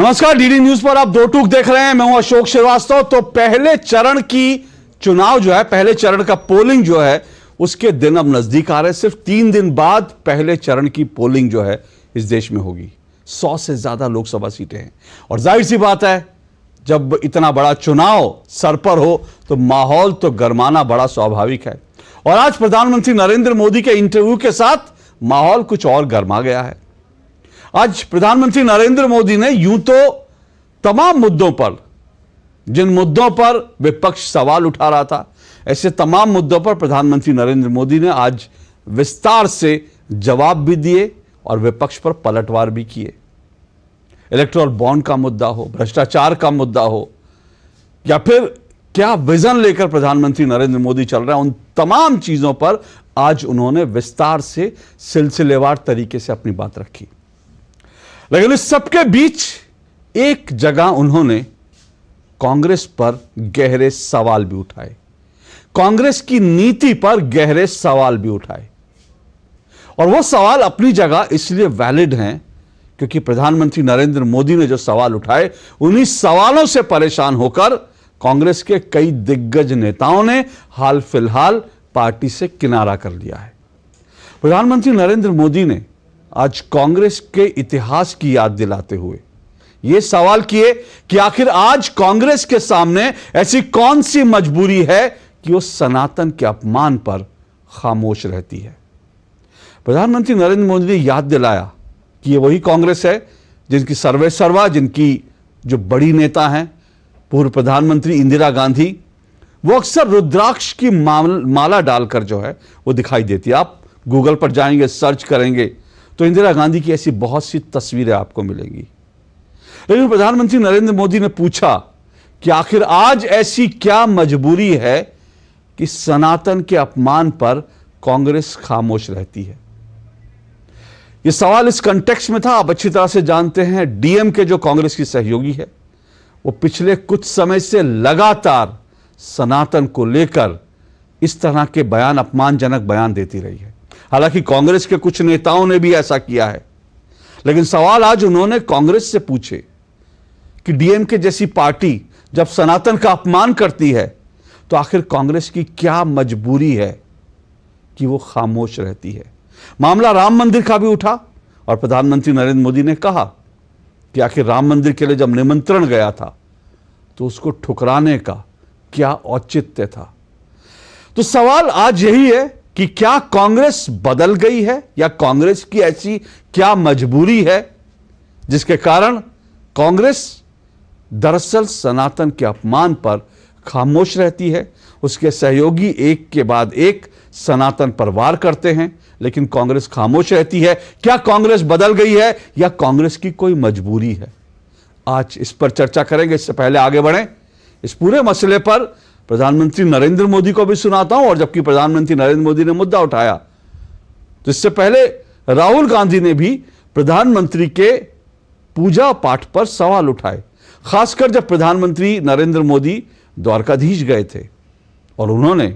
नमस्कार, DD news पर आप दो टूक देख रहे हैं। मैं हूं अशोक श्रीवास्तव। तो पहले चरण की चुनाव जो है, पहले चरण का पोलिंग जो है, उसके दिन अब नजदीक आ रहे हैं। सिर्फ 3 दिन बाद पहले चरण की पोलिंग जो है इस देश में होगी। 100 से ज्यादा लोकसभा सीटें हैं और जाहिर सी बात है, जब इतना बड़ा चुनाव सर पर हो तो माहौल तो गरमाना बड़ा स्वाभाविक है। और आज प्रधानमंत्री नरेंद्र मोदी के इंटरव्यू के साथ माहौल कुछ और गरमा गया है। आज प्रधानमंत्री नरेंद्र मोदी ने यूं तो तमाम मुद्दों पर, जिन मुद्दों पर विपक्ष सवाल उठा रहा था, ऐसे तमाम मुद्दों पर प्रधानमंत्री नरेंद्र मोदी ने आज विस्तार से जवाब भी दिए और विपक्ष पर पलटवार भी किए। इलेक्टोरल बॉन्ड का मुद्दा हो, भ्रष्टाचार का मुद्दा हो, या फिर क्या विजन लेकर प्रधानमंत्री नरेंद्र मोदी चल रहे हैं, उन तमाम चीजों पर आज उन्होंने विस्तार से सिलसिलेवार तरीके से अपनी बात रखी। लेकिन इस सबके बीच एक जगह उन्होंने कांग्रेस पर गहरे सवाल भी उठाए, कांग्रेस की नीति पर गहरे सवाल भी उठाए। और वो सवाल अपनी जगह इसलिए वैलिड हैं क्योंकि प्रधानमंत्री नरेंद्र मोदी ने जो सवाल उठाए, उन्हीं सवालों से परेशान होकर कांग्रेस के कई दिग्गज नेताओं ने हाल फिलहाल पार्टी से किनारा कर लिया है। प्रधानमंत्री नरेंद्र मोदी ने आज कांग्रेस के इतिहास की याद दिलाते हुए यह सवाल किए कि आखिर आज कांग्रेस के सामने ऐसी कौन सी मजबूरी है कि वो सनातन के अपमान पर खामोश रहती है। प्रधानमंत्री नरेंद्र मोदी ने याद दिलाया कि ये वही कांग्रेस है जिनकी सर्वे सर्वा, जिनकी जो बड़ी नेता हैं पूर्व प्रधानमंत्री इंदिरा गांधी, वो अक्सर रुद्राक्ष की माला डालकर जो है वो दिखाई देती है। आप गूगल पर जाएंगे, सर्च करेंगे तो इंदिरा गांधी की ऐसी बहुत सी तस्वीरें आपको मिलेंगी। लेकिन प्रधानमंत्री नरेंद्र मोदी ने पूछा कि आखिर आज ऐसी क्या मजबूरी है कि सनातन के अपमान पर कांग्रेस खामोश रहती है। यह सवाल इस कंटेक्स्ट में था, आप अच्छी तरह से जानते हैं, डीएमके जो कांग्रेस की सहयोगी है, वो पिछले कुछ समय से लगातार सनातन को लेकर इस तरह के बयान, अपमानजनक बयान देती रही है। हालांकि कांग्रेस के कुछ नेताओं ने भी ऐसा किया है, लेकिन सवाल आज उन्होंने कांग्रेस से पूछे कि डीएमके जैसी पार्टी जब सनातन का अपमान करती है तो आखिर कांग्रेस की क्या मजबूरी है कि वो खामोश रहती है। मामला राम मंदिर का भी उठा और प्रधानमंत्री नरेंद्र मोदी ने कहा कि आखिर राम मंदिर के लिए जब निमंत्रण गया था तो उसको ठुकराने का क्या औचित्य था। तो सवाल आज यही है कि क्या कांग्रेस बदल गई है या कांग्रेस की ऐसी क्या मजबूरी है जिसके कारण कांग्रेस दरअसल सनातन के अपमान पर खामोश रहती है। उसके सहयोगी एक के बाद एक सनातन पर वार करते हैं, लेकिन कांग्रेस खामोश रहती है। क्या कांग्रेस बदल गई है या कांग्रेस की कोई मजबूरी है? आज इस पर चर्चा करेंगे। इससे पहले आगे बढ़ें, इस पूरे मसले पर प्रधानमंत्री नरेंद्र मोदी को भी सुनाता हूं। और जबकि प्रधानमंत्री नरेंद्र मोदी ने मुद्दा उठाया तो इससे पहले राहुल गांधी ने भी प्रधानमंत्री के पूजा पाठ पर सवाल उठाए, खासकर जब प्रधानमंत्री नरेंद्र मोदी द्वारकाधीश गए थे और उन्होंने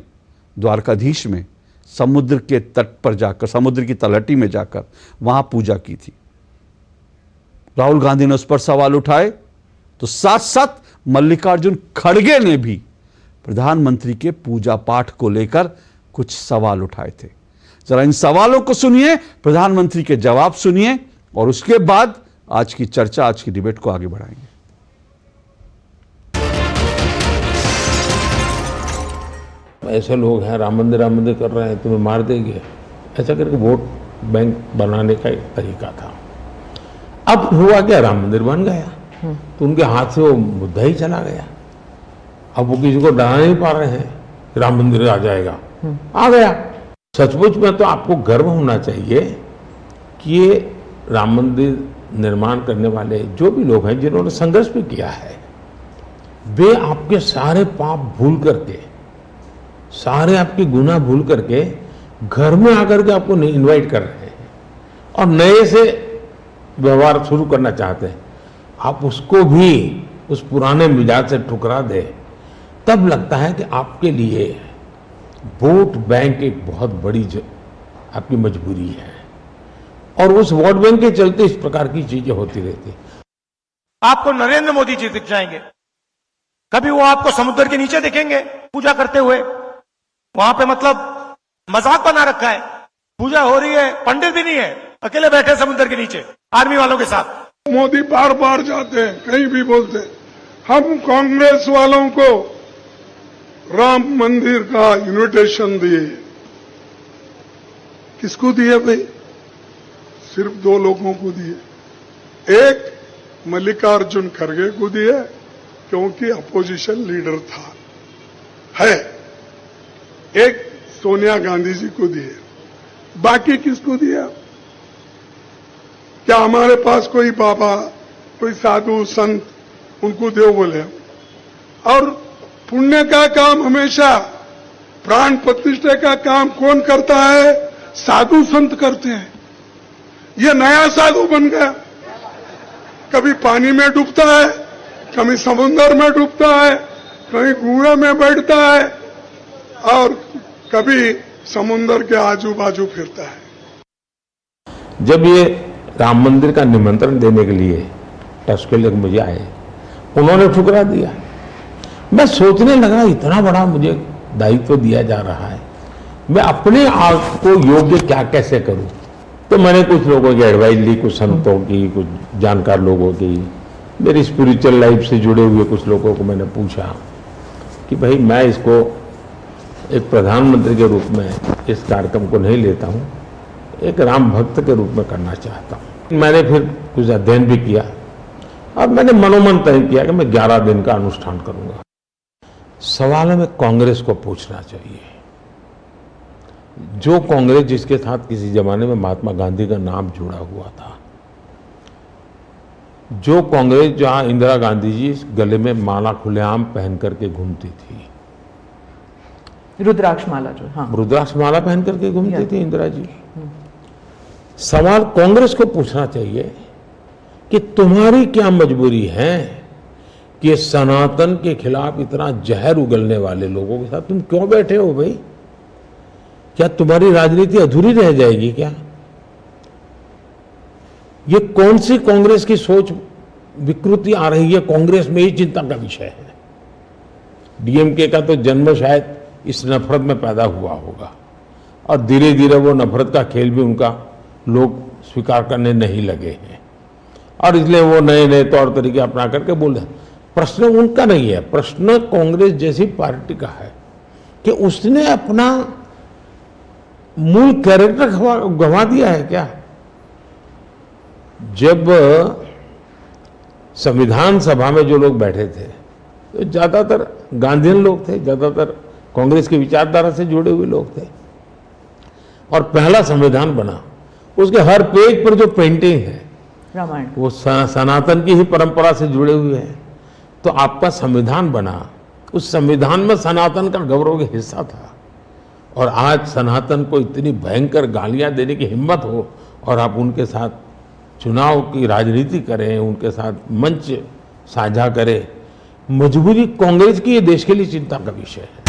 द्वारकाधीश में समुद्र के तट पर जाकर, समुद्र की तलहटी में जाकर वहां पूजा की थी। राहुल गांधी ने उस पर सवाल उठाए तो साथ साथ मल्लिकार्जुन खड़गे ने भी प्रधानमंत्री के पूजा पाठ को लेकर कुछ सवाल उठाए थे। जरा इन सवालों को सुनिए, प्रधानमंत्री के जवाब सुनिए और उसके बाद आज की चर्चा, आज की डिबेट को आगे बढ़ाएंगे। ऐसे लोग हैं राम मंदिर कर रहे हैं, तुम्हें मार देंगे, ऐसा करके वोट बैंक बनाने का एक तरीका था। अब हुआ क्या, राम मंदिर बन गया तो उनके हाथ से वो मुद्दा ही चला गया। अब वो किसी को डरा नहीं पा रहे हैं राम मंदिर आ जाएगा, आ गया। सचमुच में तो आपको गर्व होना चाहिए कि ये राम मंदिर निर्माण करने वाले जो भी लोग हैं, जिन्होंने संघर्ष भी किया है, वे आपके सारे पाप भूल करके, सारे आपके गुनाह भूल करके घर में आकर के आपको इनवाइट कर रहे हैं और नए से व्यवहार शुरू करना चाहते हैं। आप उसको भी उस पुराने मिजाज से ठुकरा दे, तब लगता है कि आपके लिए वोट बैंक एक बहुत बड़ी आपकी मजबूरी है। और उस वोट बैंक के चलते इस प्रकार की चीजें होती रहती। आपको नरेंद्र मोदी जी दिख जाएंगे। कभी वो आपको समुद्र के नीचे दिखेंगे पूजा करते हुए, वहां पे मतलब मजाक बना रखा है, पूजा हो रही है, पंडित भी नहीं है, अकेले बैठे समुद्र के नीचे आर्मी वालों के साथ। मोदी बार बार जाते हैं, कहीं भी बोलते हैं। हम कांग्रेस वालों को राम मंदिर का इन्विटेशन दिए, किसको दिए भाई? सिर्फ 2 लोगों को दिए। एक मल्लिकार्जुन खड़गे को दिए क्योंकि अपोजिशन लीडर था है, एक सोनिया गांधी जी को दिए। बाकी किसको दिया? क्या हमारे पास कोई बाबा, कोई साधु संत उनको दो बोले? और पुण्य का काम हमेशा, प्राण प्रतिष्ठा का काम कौन करता है? साधु संत करते हैं। ये नया साधु बन गया, कभी पानी में डूबता है, कभी समुद्र में डूबता है, कहीं कुएं में बैठता है और कभी समुद्र के आजू बाजू फिरता है। जब ये राम मंदिर का निमंत्रण देने के लिए टस्केले मुझे आए, उन्होंने ठुकरा दिया। मैं सोचने लगा इतना बड़ा मुझे दायित्व दिया जा रहा है, मैं अपने आप को योग्य क्या कैसे करूं? तो मैंने कुछ लोगों की एडवाइस ली, कुछ संतों की, कुछ जानकार लोगों की, मेरी स्पिरिचुअल लाइफ से जुड़े हुए कुछ लोगों को मैंने पूछा कि भाई मैं इसको एक प्रधानमंत्री के रूप में इस कार्यक्रम को नहीं लेता हूं, एक राम भक्त के रूप में करना चाहता हूं। मैंने फिर कुछ अध्ययन भी किया और मैंने मनोमन तय किया कि मैं 11 दिन का अनुष्ठान करूंगा। सवाल हमें कांग्रेस को पूछना चाहिए। जो कांग्रेस जिसके साथ किसी जमाने में महात्मा गांधी का नाम जुड़ा हुआ था, जो कांग्रेस जहां इंदिरा गांधी जी गले में माला खुलेआम पहन करके घूमती थी, रुद्राक्ष माला जो, हाँ, रुद्राक्ष माला पहन करके घूमती थी इंदिरा जी। सवाल कांग्रेस को पूछना चाहिए कि तुम्हारी क्या मजबूरी है कि सनातन के खिलाफ इतना जहर उगलने वाले लोगों के साथ तुम क्यों बैठे हो भाई? क्या तुम्हारी राजनीति अधूरी रह जाएगी क्या? ये कौन सी कांग्रेस की सोच विकृति आ रही है? कांग्रेस में ही चिंता का विषय है। डीएमके का तो जन्म शायद इस नफरत में पैदा हुआ होगा और धीरे धीरे वो नफरत का खेल भी उनका लोग स्वीकार करने नहीं लगे हैं और इसलिए वो नए नए तौर तरीके अपना करके बोल रहे। प्रश्न उनका नहीं है, प्रश्न कांग्रेस जैसी पार्टी का है कि उसने अपना मूल कैरेक्टर गंवा दिया है क्या? जब संविधान सभा में जो लोग बैठे थे तो ज्यादातर गांधीयन लोग थे, ज्यादातर कांग्रेस की विचारधारा से जुड़े हुए लोग थे और पहला संविधान बना, उसके हर पेज पर जो पेंटिंग है रामायण, वो सनातन की ही परंपरा से जुड़े हुए हैं। तो आपका संविधान बना, उस संविधान में सनातन का गौरव का हिस्सा था और आज सनातन को इतनी भयंकर गालियां देने की हिम्मत हो और आप उनके साथ चुनाव की राजनीति करें, उनके साथ मंच साझा करें। मजबूरी कांग्रेस की, ये देश के लिए चिंता का विषय है।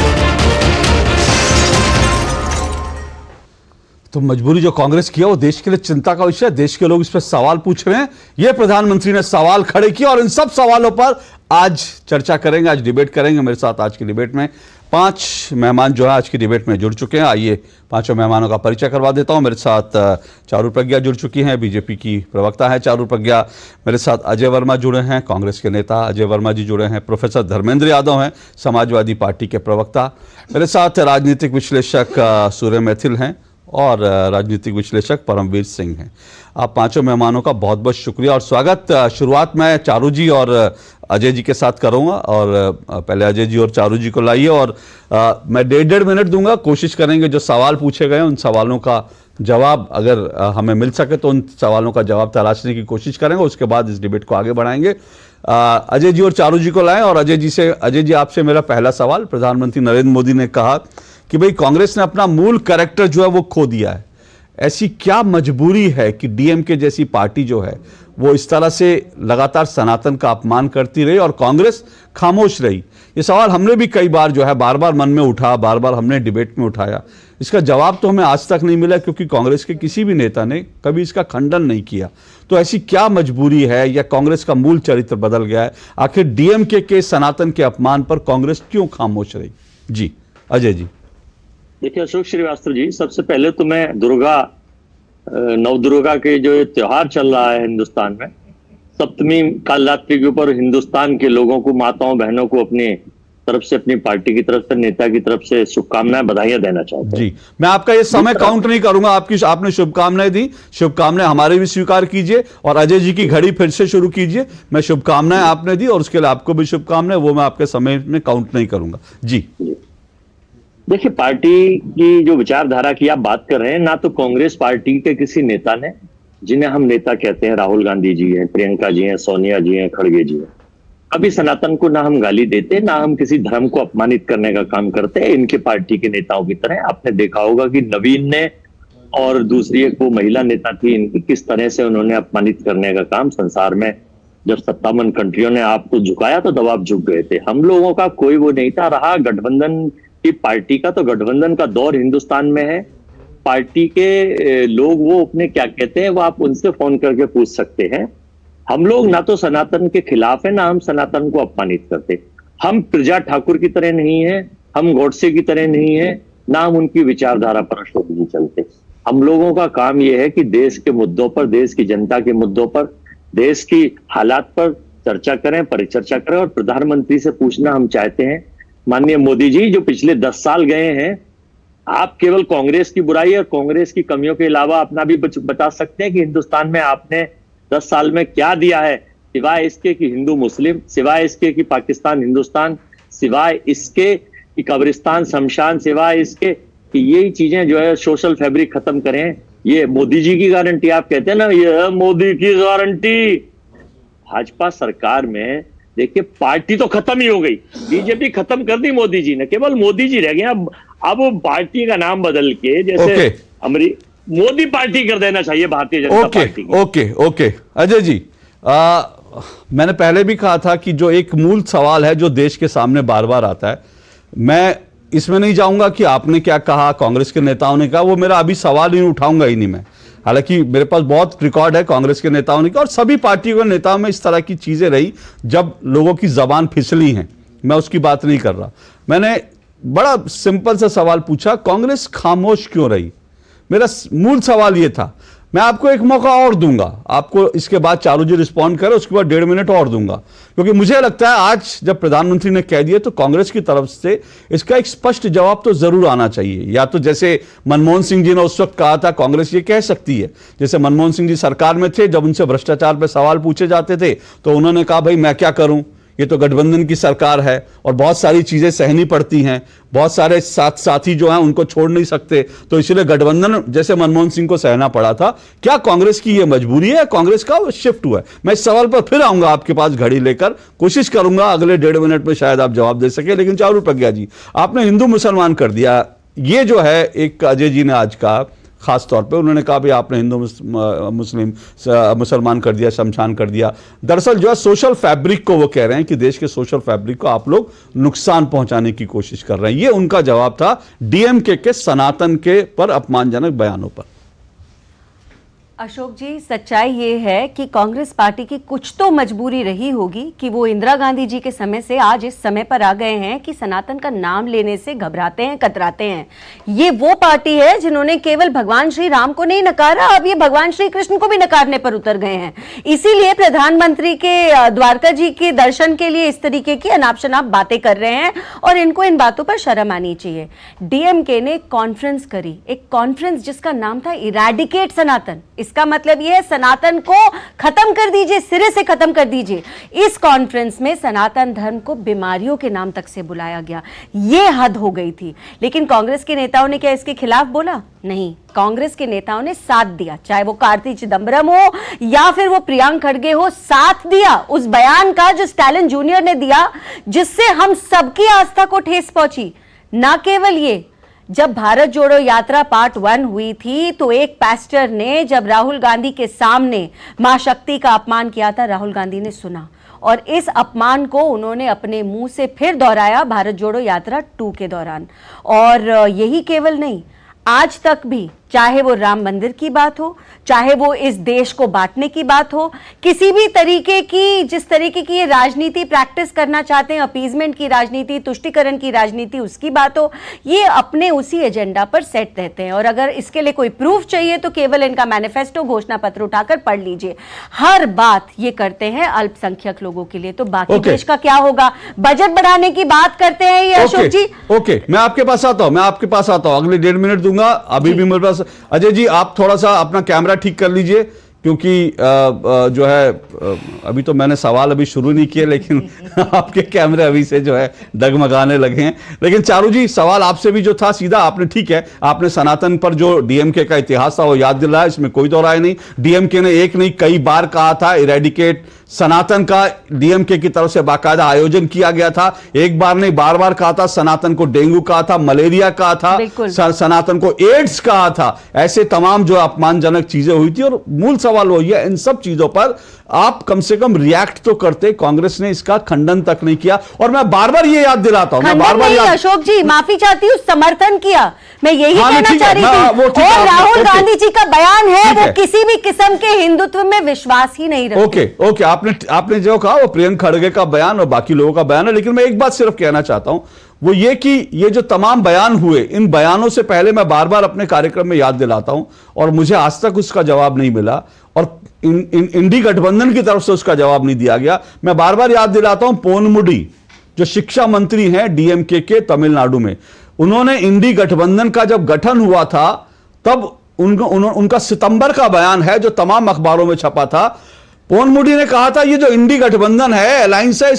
तो मजबूरी जो कांग्रेस की है वो देश के लिए चिंता का विषय है। देश के लोग इस पर सवाल पूछ रहे हैं, ये प्रधानमंत्री ने सवाल खड़े किए और इन सब सवालों पर आज चर्चा करेंगे, आज डिबेट करेंगे। मेरे साथ आज की डिबेट में 5 मेहमान जो है आज की डिबेट में जुड़ चुके हैं। आइए 5 मेहमानों का परिचय करवा देता हूं। मेरे साथ चारू प्रज्ञा जुड़ चुकी हैं, बीजेपी की प्रवक्ता है चारू प्रज्ञा। मेरे साथ अजय वर्मा जुड़े हैं, कांग्रेस के नेता अजय वर्मा जी जुड़े हैं। प्रोफेसर धर्मेंद्र यादव हैं, समाजवादी पार्टी के प्रवक्ता। मेरे साथ राजनीतिक विश्लेषक सूर्य मैथिल हैं और राजनीतिक विश्लेषक परमवीर सिंह हैं। आप 5 मेहमानों का बहुत बहुत शुक्रिया और स्वागत। शुरुआत मैं चारू जी और अजय जी के साथ करूंगा और पहले अजय जी और चारू जी को लाइए और मैं 1.5 मिनट दूंगा। कोशिश करेंगे जो सवाल पूछे गए उन सवालों का जवाब अगर हमें मिल सके तो उन सवालों का जवाब तलाशने की कोशिश करेंगे, उसके बाद इस डिबेट को आगे बढ़ाएंगे। अजय जी और चारू जी को लाएं और अजय जी आपसे मेरा पहला सवाल। प्रधानमंत्री नरेंद्र मोदी ने कहा कि भाई कांग्रेस ने अपना मूल कैरेक्टर जो है वो खो दिया है। ऐसी क्या मजबूरी है कि डीएमके जैसी पार्टी जो है वो इस तरह से लगातार सनातन का अपमान करती रही और कांग्रेस खामोश रही? ये सवाल हमने भी कई बार जो है बार बार मन में उठा, बार बार हमने डिबेट में उठाया। इसका जवाब तो हमें आज तक नहीं मिला, क्योंकि कांग्रेस के किसी भी नेता ने कभी इसका खंडन नहीं किया। तो ऐसी क्या मजबूरी है या कांग्रेस का मूल चरित्र बदल गया है? आखिर डीएमके के सनातन के अपमान पर कांग्रेस क्यों खामोश रही? जी अजय जी। देखिए अशोक श्रीवास्तव जी, सबसे पहले तो मैं नवदुर्गा के जो त्योहार चल रहा है हिंदुस्तान में, सप्तमी कालरात्रि के ऊपर हिंदुस्तान के लोगों को, माताओं बहनों को अपनी तरफ से, अपनी पार्टी की तरफ से, नेता की तरफ से शुभकामनाएं, बधाइयां देना चाहता हूं। जी, मैं आपका ये समय काउंट नहीं करूंगा, आपने शुभकामनाएं दी, शुभकामनाएं हमारे भी स्वीकार कीजिए और अजय जी की घड़ी फिर से शुरू कीजिए। मैं शुभकामनाएं आपने दी और उसके लिए आपको भी शुभकामनाएं, वो मैं आपके समय में काउंट नहीं करूंगा। जी देखिए, पार्टी की जो विचारधारा की आप बात कर रहे हैं, ना तो कांग्रेस पार्टी के किसी नेता ने, जिन्हें हम नेता कहते हैं, राहुल गांधी जी हैं, प्रियंका जी हैं, सोनिया जी हैं, खड़गे जी हैं, कभी सनातन को ना हम गाली देते, ना हम किसी धर्म को अपमानित करने का काम करते हैं इनके पार्टी के नेताओं की तरह। आपने देखा होगा कि नवीन ने और दूसरी एक वो महिला नेता थी इनकी, किस तरह से उन्होंने अपमानित करने का काम संसार में, जब 57 कंट्रियों ने आपको झुकाया तो दबाव झुक गए थे। हम लोगों का कोई वो नहीं था। रहा गठबंधन की पार्टी का, तो गठबंधन का दौर हिंदुस्तान में है। पार्टी के लोग वो अपने क्या कहते हैं वो आप उनसे फोन करके पूछ सकते हैं। हम लोग ना तो सनातन के खिलाफ है, ना हम सनातन को अपमानित करते। हम प्रजा ठाकुर की तरह नहीं है, हम गॉडसे की तरह नहीं है, ना हम उनकी विचारधारा पर अशोक नहीं चलते। हम लोगों का काम यह है कि देश के मुद्दों पर, देश की जनता के मुद्दों पर, देश की हालात पर चर्चा करें, परिचर्चा करें। और प्रधानमंत्री से पूछना हम चाहते हैं, माननीय मोदी जी, जो पिछले 10 साल गए हैं, आप केवल कांग्रेस की बुराई और कांग्रेस की कमियों के अलावा अपना भी बता सकते हैं कि हिंदुस्तान में आपने 10 साल में क्या दिया है, सिवाय इसके कि हिंदू मुस्लिम, सिवाय इसके कि पाकिस्तान हिंदुस्तान, सिवाय इसके कि कब्रिस्तान शमशान, सिवाय इसके कि यही चीजें जो है सोशल फैब्रिक खत्म करें। ये मोदी जी की गारंटी आप कहते हैं ना, ये मोदी की गारंटी। भाजपा सरकार में देखिए पार्टी तो खत्म ही हो गई, बीजेपी खत्म कर दी मोदी जी ने, केवल मोदी जी रह गए। अब वो पार्टी का नाम बदल के जैसे मोदी पार्टी कर देना चाहिए भारतीय जनता पार्टी। ओके अजय जी, मैंने पहले भी कहा था कि जो एक मूल सवाल है जो देश के सामने बार बार आता है, मैं इसमें नहीं जाऊंगा कि आपने क्या कहा, कांग्रेस के नेताओं ने कहा, वो मेरा अभी सवाल ही उठाऊंगा ही नहीं मैं। हालांकि मेरे पास बहुत रिकॉर्ड है कांग्रेस के नेताओं ने, और सभी पार्टियों के नेताओं में इस तरह की चीजें रही जब लोगों की जबान फिसली हैं, मैं उसकी बात नहीं कर रहा। मैंने बड़ा सिंपल सा सवाल पूछा, कांग्रेस खामोश क्यों रही? मेरा मूल सवाल यह था। मैं आपको एक मौका और दूंगा, आपको इसके बाद चारू जी रिस्पॉन्ड करें, उसके बाद 1.5 मिनट और दूंगा, क्योंकि मुझे लगता है आज जब प्रधानमंत्री ने कह दिया तो कांग्रेस की तरफ से इसका एक स्पष्ट जवाब तो जरूर आना चाहिए। या तो जैसे मनमोहन सिंह जी ने उस वक्त कहा था, कांग्रेस ये कह सकती है, जैसे मनमोहन सिंह जी सरकार में थे, जब उनसे भ्रष्टाचार पर सवाल पूछे जाते थे तो उन्होंने कहा भाई मैं क्या करूं, ये तो गठबंधन की सरकार है और बहुत सारी चीजें सहनी पड़ती हैं, बहुत सारे साथी जो हैं उनको छोड़ नहीं सकते, तो इसलिए गठबंधन जैसे मनमोहन सिंह को सहना पड़ा था। क्या कांग्रेस की ये मजबूरी है, कांग्रेस का शिफ्ट हुआ है? मैं इस सवाल पर फिर आऊंगा आपके पास घड़ी लेकर, कोशिश करूंगा अगले 1.5 मिनट में शायद आप जवाब दे सके। लेकिन चारू प्रज्ञा जी, आपने हिंदू मुसलमान कर दिया, ये जो है एक अजय जी ने आज कहा, खास तौर पे उन्होंने कहा भी आपने हिंदू मुसलमान कर दिया, शमशान कर दिया। दरअसल जो है सोशल फैब्रिक को वो कह रहे हैं कि देश के सोशल फैब्रिक को आप लोग नुकसान पहुंचाने की कोशिश कर रहे हैं। ये उनका जवाब था डीएमके के सनातन के पर अपमानजनक बयानों पर। अशोक जी, सच्चाई ये है कि कांग्रेस पार्टी की कुछ तो मजबूरी रही होगी कि वो इंदिरा गांधी जी के समय से आज इस समय पर आ गए हैं कि सनातन का नाम लेने से घबराते हैं, कतराते हैं। ये वो पार्टी है जिन्होंने केवल भगवान श्री राम को नहीं नकारा, अब ये भगवान श्री कृष्ण को भी नकारने पर उतर गए हैं। इसीलिए प्रधानमंत्री के द्वारका जी के दर्शन के लिए इस तरीके की अनाप शनाप बातें कर रहे हैं और इनको इन बातों पर शर्म आनी चाहिए। डीएमके ने कॉन्फ्रेंस करी, एक कॉन्फ्रेंस जिसका नाम था इरेडिकेट सनातन। इसका मतलब यह है सनातन को खत्म कर दीजिए, सिरे से खत्म कर दीजिए। इस कॉन्फ्रेंस में सनातन धर्म को बीमारियों के नाम तक से बुलाया गया, यह हद हो गई थी। लेकिन कांग्रेस के नेताओं ने क्या इसके खिलाफ बोला? नहीं, कांग्रेस के नेताओं ने साथ दिया, चाहे वो कार्ति चिदंबरम हो या फिर वो प्रियंका खड़गे हो, साथ दिया उस बयान का जो स्टालिन जूनियर ने दिया, जिससे हम सबकी आस्था को ठेस पहुंची। ना केवल ये, जब भारत जोड़ो यात्रा पार्ट 1 हुई थी तो एक पास्टर ने जब राहुल गांधी के सामने मां शक्ति का अपमान किया था, राहुल गांधी ने सुना और इस अपमान को उन्होंने अपने मुंह से फिर दोहराया भारत जोड़ो यात्रा 2 के दौरान। और यही केवल नहीं, आज तक भी चाहे वो राम मंदिर की बात हो, चाहे वो इस देश को बांटने की बात हो, किसी भी तरीके की, जिस तरीके की ये राजनीति प्रैक्टिस करना चाहते हैं, अपीजमेंट की राजनीति, तुष्टीकरण की राजनीति, उसकी बात हो, ये अपने उसी एजेंडा पर सेट रहते हैं। और अगर इसके लिए कोई प्रूफ चाहिए तो केवल इनका मैनिफेस्टो, घोषणा पत्र उठाकर पढ़ लीजिए। हर बात ये करते हैं अल्पसंख्यक लोगों के लिए, तो बाकी देश का क्या होगा? बजट बढ़ाने की बात करते हैं ये अशोक जी। ओके, मैं आपके पास आता हूं, अगले 1.5 मिनट दूंगा। अभी भी मेरे पास अजय जी, आप थोड़ा सा अपना कैमरा ठीक कर लीजिए, क्योंकि जो है अभी तो मैंने सवाल अभी शुरू नहीं किए, लेकिन आपके कैमरे अभी से जो है डगमगाने लगे हैं। लेकिन चारू जी, सवाल आपसे भी जो था सीधा, आपने ठीक है, आपने सनातन पर जो डीएमके का इतिहास था वो याद दिलाया, इसमें कोई दो राय नहीं। डीएमके ने एक नहीं कई बार कहा था इरेडिकेट सनातन का, डीएमके की तरफ से बाकायदा आयोजन किया गया था। एक बार नहीं, बार बार कहा था। सनातन को डेंगू कहा था, मलेरिया कहा था, सनातन को एड्स कहा था। ऐसे तमाम जो अपमानजनक चीजें हुई थी। और मूल सवाल वही है, इन सब चीजों पर आप कम से कम रिएक्ट तो करते। कांग्रेस ने इसका खंडन तक नहीं किया। और मैं बार बार ये याद दिलाता हूं, मैं बार बार अशोक जी माफी चाहती हूं, समर्थन किया, मैं यही कहना चाह रही थी। और राहुल गांधी जी का बयान है, वो किसी भी किस्म के हिंदुत्व में विश्वास ही नहीं रखते। ओके, आपने जो कहा वो प्रियंक खड़गे का बयान और बाकी लोगों का बयान है। लेकिन मैं एक बात सिर्फ कहना चाहता हूं, वो ये कि ये जो तमाम बयान हुए, इन बयानों से पहले मैं बार बार अपने कार्यक्रम में याद दिलाता हूं, और मुझे आज तक उसका जवाब नहीं मिला, और इंडी गठबंधन की तरफ से उसका जवाब नहीं दिया गया। मैं बार बार याद दिलाता हूं, पोनमुडी जो शिक्षा मंत्री हैं डीएमके के तमिलनाडु में, उन्होंने इंडी गठबंधन का जब गठन हुआ था तब उनका सितंबर का बयान है जो तमाम अखबारों में छपा था। पोनमुडी ने कहा था ये जो इंडी गठबंधन है, अलायंस है,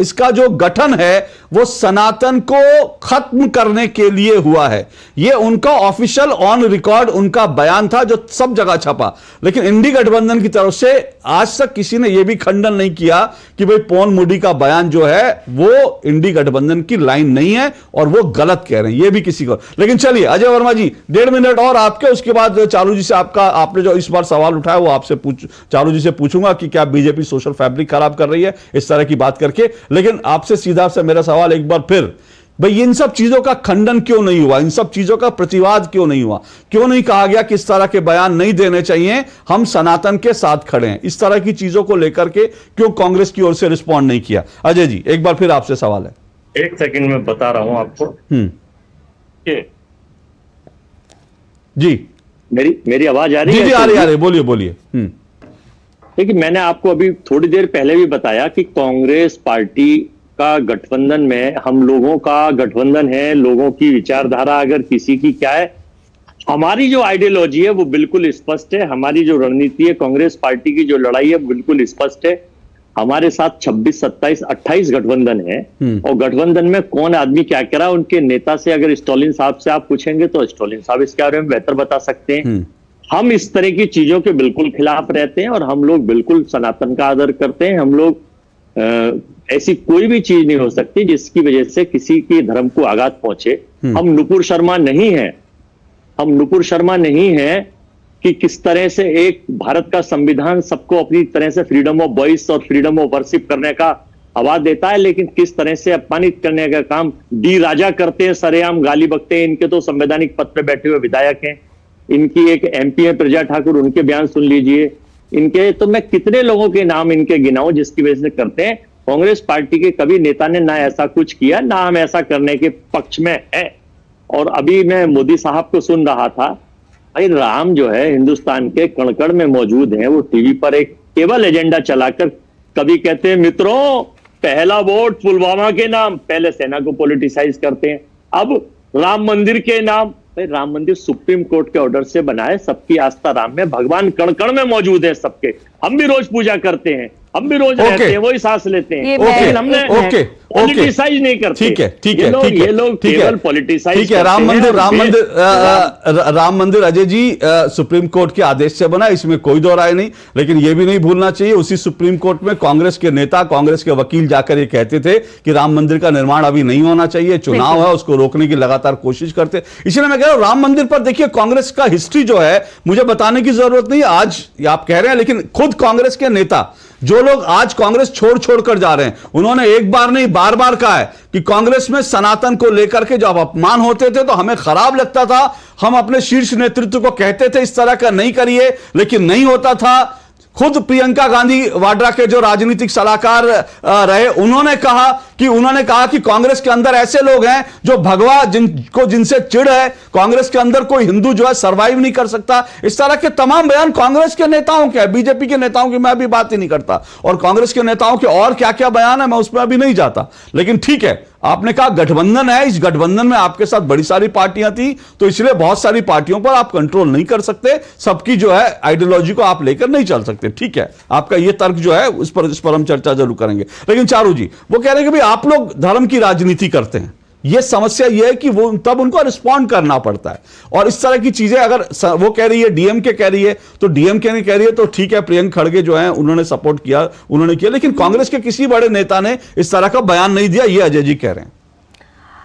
इसका जो गठन है वो सनातन को खत्म करने के लिए हुआ है। ये उनका ऑफिशियल ऑन रिकॉर्ड उनका बयान था जो सब जगह छपा। लेकिन इंडी गठबंधन की तरफ से आज तक किसी ने यह भी खंडन नहीं किया कि भाई पोनमुडी का बयान जो है वो इंडी गठबंधन की लाइन नहीं है और वो गलत कह रहे हैं, ये भी किसी को। लेकिन चलिए अजय वर्मा जी, 1.5 मिनट और आपके, उसके बाद चारू जी से आपने जो इस बार सवाल उठाया वो आपसे चारू जी से पूछूंगा कि क्या बीजेपी सोशल फैब्रिक खराब कर रही है इस तरह की बात करके। लेकिन आपसे सीधा से मेरा सवाल एक बार फिर, भाई इन सब चीजों का खंडन क्यों नहीं हुआ, इन सब चीजों का प्रतिवाद क्यों नहीं हुआ, क्यों नहीं कहा गया कि इस तरह के बयान नहीं देने चाहिए, हम सनातन के साथ खड़े हैं, इस तरह की चीजों को लेकर के क्यों कांग्रेस की ओर से रिस्पॉन्ड नहीं किया? अजय जी एक बार फिर आपसे सवाल है। 1 सेकंड में बता रहा हूं आपको। जी मेरी आवाज आ रही है? जी आ रही, बोलिए। देखिए, मैंने आपको अभी थोड़ी देर पहले भी बताया कि कांग्रेस पार्टी का गठबंधन में हम लोगों का गठबंधन है। लोगों की विचारधारा अगर किसी की क्या है, हमारी जो आइडियोलॉजी है वो बिल्कुल स्पष्ट है। हमारी जो रणनीति है, कांग्रेस पार्टी की जो लड़ाई है बिल्कुल स्पष्ट है। हमारे साथ 26, 27, 28 गठबंधन है। और गठबंधन में कौन आदमी क्या कह रहा है, उनके नेता से अगर स्टॉलिन साहब से आप पूछेंगे तो स्टॉलिन साहब इसके बारे में बेहतर बता सकते हैं। हम इस तरह की चीजों के बिल्कुल खिलाफ रहते हैं और हम लोग बिल्कुल सनातन का आदर करते हैं। हम लोग ऐसी कोई भी चीज नहीं हो सकती जिसकी वजह से किसी के धर्म को आघात पहुंचे। हम नुपुर शर्मा नहीं है कि किस तरह से एक भारत का संविधान सबको अपनी तरह से फ्रीडम ऑफ वॉइस और फ्रीडम ऑफ वर्शिप करने का आवाज देता है, लेकिन किस तरह से अपमानित करने का काम डी राजा करते हैं, सरेआम गाली बकते हैं। इनके तो संवैधानिक पद पर बैठे हुए विधायक हैं, इनकी एक एमपी है प्रजा ठाकुर, उनके बयान सुन लीजिए। इनके तो मैं कितने लोगों के नाम इनके गिनाऊं जिसकी वजह से करते हैं। कांग्रेस पार्टी के कभी नेता ने ना ऐसा कुछ किया, ना हम ऐसा करने के पक्ष में है। और अभी मैं मोदी साहब को सुन रहा था, भाई राम जो है हिंदुस्तान के कण-कण में मौजूद हैं। वो टीवी पर एक केवल एजेंडा चलाकर कभी कहते हैं मित्रों पहला वोट पुलवामा के नाम, पहले सेना को पॉलिटिसाइज करते हैं, अब राम मंदिर के नाम। भाई राम मंदिर सुप्रीम कोर्ट के ऑर्डर से बना है, सबकी आस्था राम में, भगवान कण कण में मौजूद है सबके, हम भी रोज पूजा करते हैं। हम भी रोज ओके। रहते हैं, वही सांस लेते हैं, ये लेकिन हमने ओके, पॉलिटिसाइज नहीं करते। ठीक है, ठीक है, ये लोग ठीक है, ये लोग ठीक है, केवल पॉलिटिसाइज ठीक है। राम मंदिर अजय जी सुप्रीम कोर्ट के आदेश से बना, इसमें कोई दो राय नहीं। लेकिन यह भी नहीं भूलना चाहिए, उसी सुप्रीम कोर्ट में कांग्रेस के नेता, कांग्रेस के वकील जाकर ये कहते थे कि राम मंदिर का निर्माण अभी नहीं होना चाहिए, चुनाव है, उसको रोकने की लगातार कोशिश करते। इसलिए मैं कह रहा हूं राम मंदिर पर देखिए कांग्रेस का हिस्ट्री जो है मुझे बताने की जरूरत नहीं, आज आप कह रहे हैं, लेकिन खुद कांग्रेस के नेता जो लोग आज कांग्रेस छोड़ कर जा रहे हैं, उन्होंने एक बार नहीं बार बार कहा है कि कांग्रेस में सनातन को लेकर के जब अपमान होते थे तो हमें खराब लगता था, हम अपने शीर्ष नेतृत्व को कहते थे इस तरह का नहीं करिए, लेकिन नहीं होता था। खुद प्रियंका गांधी वाड्रा के जो राजनीतिक सलाहकार रहे, उन्होंने कहा कि कांग्रेस के अंदर ऐसे लोग हैं जो भगवा जिनसे चिढ़ है, कांग्रेस के अंदर कोई हिंदू जो है सरवाइव नहीं कर सकता। इस तरह के तमाम बयान कांग्रेस के नेताओं के, बीजेपी के नेताओं की मैं अभी बात ही नहीं करता, और कांग्रेस के नेताओं के और क्या क्या बयान है मैं उसमें अभी नहीं जाता। लेकिन ठीक है, आपने कहा गठबंधन है, इस गठबंधन में आपके साथ बड़ी सारी पार्टियां थी, तो इसलिए बहुत सारी पार्टियों पर आप कंट्रोल नहीं कर सकते, सबकी जो है आइडियोलॉजी को आप लेकर नहीं चल सकते। ठीक है, आपका यह तर्क जो है इस पर हम चर्चा जरूर करेंगे। लेकिन चारू जी वो कह रहे हैं कि भाई आप लोग धर्म की राजनीति करते हैं, यह समस्या यह है कि वो तब उनको रिस्पॉन्ड करना पड़ता है, और इस तरह की चीजें अगर वो कह रही है, डीएमके कह रही है, तो डीएमके ने कह रही है तो ठीक है, प्रियंका खड़गे जो है उन्होंने सपोर्ट किया, उन्होंने किया, लेकिन कांग्रेस के किसी बड़े नेता ने इस तरह का बयान नहीं दिया, ये अजय जी कह रहे हैं।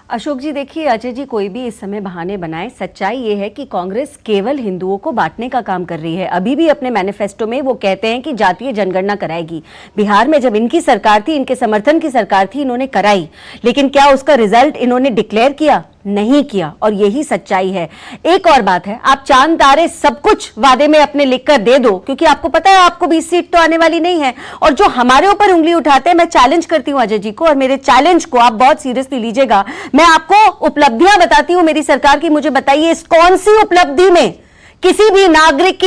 अशोक जी देखिए, अजय जी कोई भी इस समय बहाने बनाए, सच्चाई ये है कि कांग्रेस केवल हिंदुओं को बांटने का काम कर रही है। अभी भी अपने मैनिफेस्टो में वो कहते हैं कि जातीय जनगणना कराएगी। बिहार में जब इनकी सरकार थी, इनके समर्थन की सरकार थी, इन्होंने कराई, लेकिन क्या उसका रिजल्ट इन्होंने डिक्लेयर किया? नहीं किया, और यही सच्चाई है। एक और बात है, आप चांद तारे सब कुछ वादे में अपने लिखकर दे दो, क्योंकि आपको पता है आपको 20 सीट तो आने वाली नहीं है, और जो हमारे ऊपर उंगली उठाते हैं, मैं चैलेंज करती हूं अजय जी को, और मेरे चैलेंज को आप बहुत सीरियसली लीजिएगा। मैं आपको उपलब्धियां बताती हूं मेरी सरकार की, मुझे बताइए इस कौन सी उपलब्धि में किसी भी नागरिक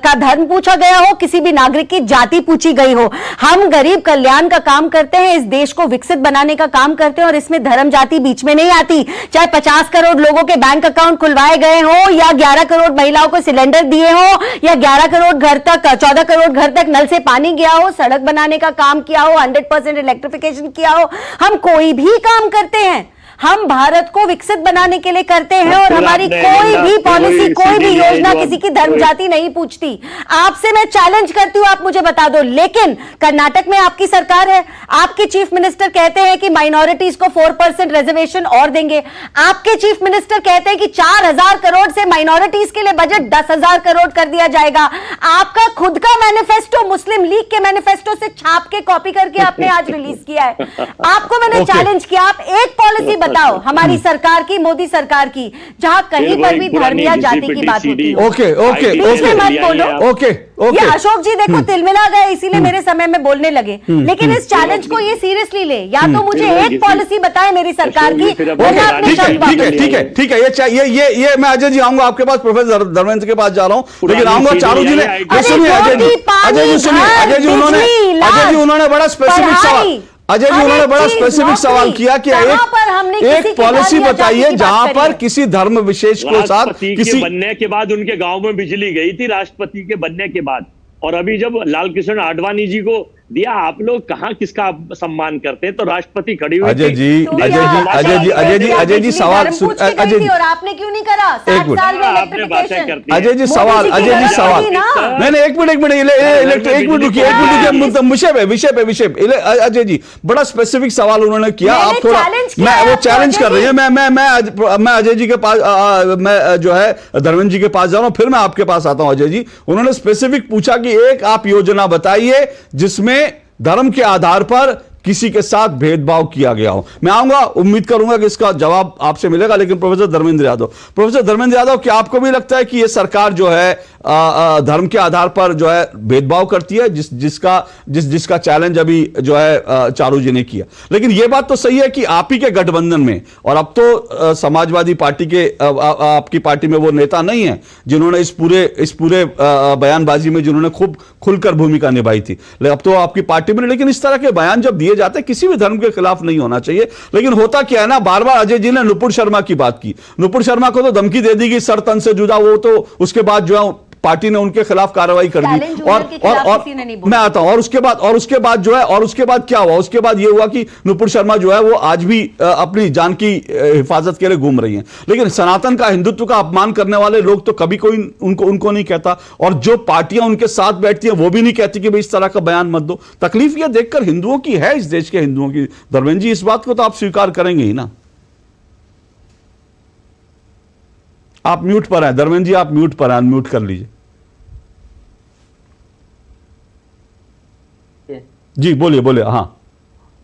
का धर्म पूछा गया हो, किसी भी नागरिक की जाति पूछी गई हो। हम गरीब कल्याण का काम करते हैं, इस देश को विकसित बनाने का काम करते हैं, और इसमें धर्म जाति बीच में नहीं आती। चाहे 50 करोड़ लोगों के बैंक अकाउंट खुलवाए गए हो, या 11 करोड़ महिलाओं को सिलेंडर दिए हो, या 11 करोड़ घर तक 14 करोड़ घर तक नल से पानी गया हो, सड़क बनाने का काम किया हो, 100% इलेक्ट्रिफिकेशन किया हो, हम कोई भी काम करते हैं, हम भारत को विकसित बनाने के लिए करते हैं, और हमारी कोई भी पॉलिसी, कोई भी योजना किसी की धर्म जाति नहीं पूछती। आपसे मैं चैलेंज करती हूं, आप मुझे बता दो। लेकिन कर्नाटक में आपकी सरकार है, आपके चीफ मिनिस्टर कहते हैं कि माइनॉरिटीज को 4% रिजर्वेशन और देंगे। आपके चीफ मिनिस्टर कहते हैं कि 4000 करोड़ से माइनॉरिटीज के लिए बजट 10,000 करोड़ कर दिया जाएगा। आपका खुद का मैनिफेस्टो मुस्लिम लीग के मैनिफेस्टो से छाप के कॉपी करके आपने आज रिलीज किया है। आपको मैंने चैलेंज किया, आप एक पॉलिसी बताओ हमारी सरकार की, मोदी सरकार की, जहां कहीं पर भी धर्म या जाति की बात होती है। ओके ओके बीच में मत बोलो। ओके ये अशोक जी देखो तिलमिला गए, इसीलिए मेरे समय में बोलने लगे। लेकिन इस चैलेंज को ये सीरियसली ले, या तो मुझे एक पॉलिसी बताए मेरी सरकार की, वरना अपने शब्द वापस ले। ठीक है, ये मैं अजय जी आऊंगा आपके पास, प्रोफेसर धर्मेंद्र के पास जा रहा हूं, लेकिन आऊंगा चारू जी ने, सुनिए अजय जी उन्होंने बड़ा स्पेसिफिक सवाल, अजय जी उन्होंने बड़ा स्पेसिफिक सवाल किया कि एक पॉलिसी बताइए जहां पर किसी धर्म विशेष को साथ किसी बनने के बाद उनके गांव में बिजली गई थी, राष्ट्रपति के बनने के बाद, और अभी जब लाल कृष्ण आडवाणी जी को दिया, आप लोग कहां किसका सम्मान करते हैं? तो राष्ट्रपति खड़ी हुई अजय जी सवाल, अजय जी, और आपने क्यों नहीं करा? 60 साल में इलेक्ट्रिफिकेशन। अजय जी सवाल, नहीं एक मिनट रुकिए, विषय पे अजय जी बड़ा स्पेसिफिक सवाल उन्होंने किया, आप थोड़ा, मैं वो चैलेंज कर रही है, मैं अजय जी के पास, मैं जो है धर्मेंद्र जी के पास जा रहा हूं, फिर मैं आपके पास आता हूं। अजय जी उन्होंने स्पेसिफिक पूछा कि एक आप योजना बताइए जिसमें धर्म के आधार पर किसी के साथ भेदभाव किया गया हो। मैं आऊंगा, उम्मीद करूंगा कि इसका जवाब आपसे मिलेगा, लेकिन प्रोफेसर धर्मेंद्र यादव, क्या आपको भी लगता है कि यह सरकार जो है धर्म के आधार पर जो है भेदभाव करती है, जिसका चैलेंज अभी जो है चारू जी ने किया? लेकिन यह बात तो सही है कि आप ही के गठबंधन में, और अब तो समाजवादी पार्टी के आपकी पार्टी में वो नेता नहीं है जिन्होंने इस पूरे बयानबाजी में जिन्होंने खूब खुलकर भूमिका निभाई थी, अब तो आपकी पार्टी में। लेकिन इस तरह के बयान जब दिए जाते हैं, किसी भी धर्म के खिलाफ नहीं होना चाहिए। लेकिन होता क्या है ना, बार बार अजय जी ने नुपुर शर्मा की बात की, नुपुर शर्मा को तो धमकी दे दी कि सर तन से जुदा, वो तो उसके बाद जो है पार्टी ने उनके खिलाफ कार्रवाई कर दी। स्टालिन जूनियर के खिलाफ किसी ने नहीं बोला। मैं आता हूं, और उसके बाद जो है, और उसके बाद क्या हुआ? उसके बाद ये हुआ कि नुपुर शर्मा जो है वो आज भी अपनी जान की हिफाजत के लिए घूम रही हैं। लेकिन सनातन का, हिंदुत्व का अपमान करने वाले लोग तो कभी कोई उनको नहीं कहता, और जो पार्टियां उनके साथ बैठती हैं वो भी नहीं कहती कि भाई इस तरह का बयान मत दो। तकलीफ यह देखकर हिंदुओं की है, इस देश के हिंदुओं की। धर्मेंद्र जी, इस बात को तो आप स्वीकार करेंगे ही ना? आप म्यूट पर हैं धर्मेंद्र जी, आप म्यूट पर हैं, अनम्यूट कर लीजिए। जी बोलिए।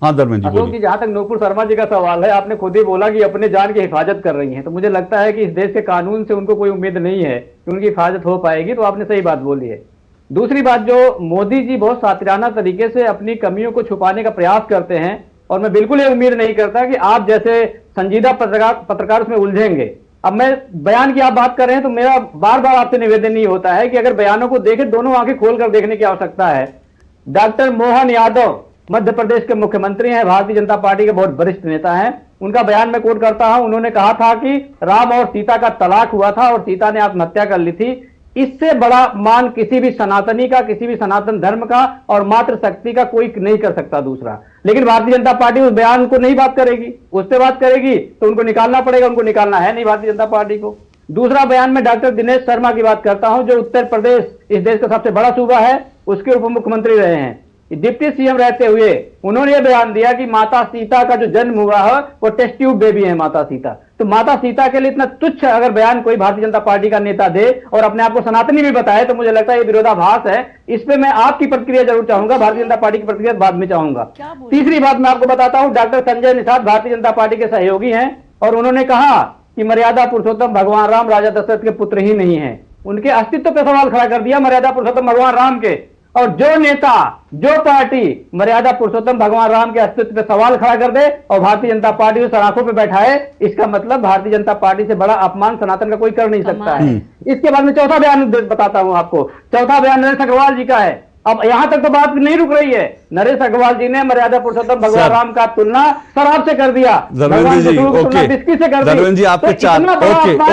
हाँ धर्मेंद्र जी अशोक जी, बोलिए। जहां तक नूपुर शर्मा जी का सवाल है, आपने खुद ही बोला कि अपने जान की हिफाजत कर रही हैं, तो मुझे लगता है कि इस देश के कानून से उनको कोई उम्मीद नहीं है कि उनकी हिफाजत हो पाएगी। तो आपने सही बात बोली है। दूसरी बात, जो मोदी जी बहुत सातिराना तरीके से अपनी कमियों को छुपाने का प्रयास करते हैं, और मैं बिल्कुल ये उम्मीद नहीं करता कि आप जैसे संजीदा पत्रकार उसमें उलझेंगे। अब मैं बयान की आप बात कर रहे हैं, तो मेरा बार बार आपसे निवेदन ये होता है कि अगर बयानों को देखें, दोनों आंखें खोलकर देखने की आवश्यकता है। डॉक्टर मोहन यादव मध्य प्रदेश के मुख्यमंत्री हैं, भारतीय जनता पार्टी के बहुत वरिष्ठ नेता हैं। उनका बयान मैं कोट करता हूं। उन्होंने कहा था कि राम और सीता का तलाक हुआ था और सीता ने आत्महत्या कर ली थी। इससे बड़ा मान किसी भी सनातनी का, किसी भी सनातन धर्म का और मातृशक्ति का कोई नहीं कर सकता। दूसरा, लेकिन भारतीय जनता पार्टी उस बयान को नहीं बात करेगी, उस पर बात करेगी तो उनको निकालना पड़ेगा। उनको निकालना है नहीं भारतीय जनता पार्टी को। दूसरा बयान में डॉक्टर दिनेश शर्मा की बात करता हूं, जो उत्तर प्रदेश इस देश का सबसे बड़ा सूबा है, उसके उप मुख्यमंत्री रहे हैं। डिप्टी सीएम रहते हुए उन्होंने यह बयान दिया कि माता सीता का जो जन्म हुआ है वो टेस्ट ट्यूब बेबी है माता सीता। तो माता सीता के लिए इतना तुच्छ अगर बयान कोई भारतीय जनता पार्टी का नेता दे और अपने आप को सनातनी भी बताए, तो मुझे लगता है ये विरोधाभास है। इस पे मैं आपकी प्रतिक्रिया जरूर चाहूंगा, भारतीय जनता पार्टी की प्रतिक्रिया बाद में चाहूंगा। तीसरी बात मैं आपको बताता हूं, डॉक्टर संजय निषाद भारतीय जनता पार्टी के सहयोगी हैं, और उन्होंने कहा कि मर्यादा पुरुषोत्तम भगवान राम राजा दशरथ के पुत्र ही नहीं है। उनके अस्तित्व पर सवाल खड़ा कर दिया मर्यादा पुरुषोत्तम भगवान राम के। और जो नेता, जो पार्टी मर्यादा पुरुषोत्तम भगवान राम के अस्तित्व पे सवाल खड़ा कर दे और भारतीय जनता पार्टी को सराखों पे बैठाए, इसका मतलब भारतीय जनता पार्टी से बड़ा अपमान सनातन का कोई कर नहीं सकता है। इसके बाद में चौथा बयान बताता हूं आपको। चौथा बयान नरेश अग्रवाल जी का है। अब यहां तक तो बात नहीं रुक रही है। नरेश अग्रवाल जी ने मर्यादा पुरुषोत्तम भगवान राम का तुलना शराब से कर दिया, धर्मेंद्र जी, ओके बिस्किट से कर दी। धर्मेंद्र जी, आपके चार,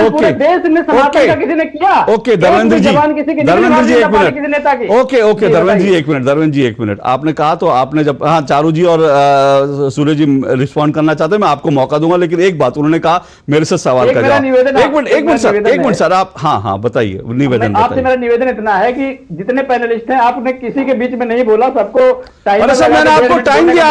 ओके देश में सनातन का किसी ने किया? ओके धर्मेंद्र जी, धर्मेंद्र जी एक मिनट, किसी नेता की? ओके धर्मेंद्र जी एक मिनट, धर्मेंद्र जी एक मिनट। आपने कहा तो आपने जब, हाँ चारू जी और सूर्य जी रिस्पॉन्ड करना चाहते हैं, मैं आपको मौका दूंगा, लेकिन एक बात उन्होंने कहा मेरे से सवाल का जवाब। एक मिनट सर, आप हाँ बताइए निवेदन। आपसे मेरा निवेदन इतना है कि जितने पैनलिस्ट हैं, आपने किसी के बीच में नहीं बोला, सबको अरे सर मैंने आपको टाइम दिया,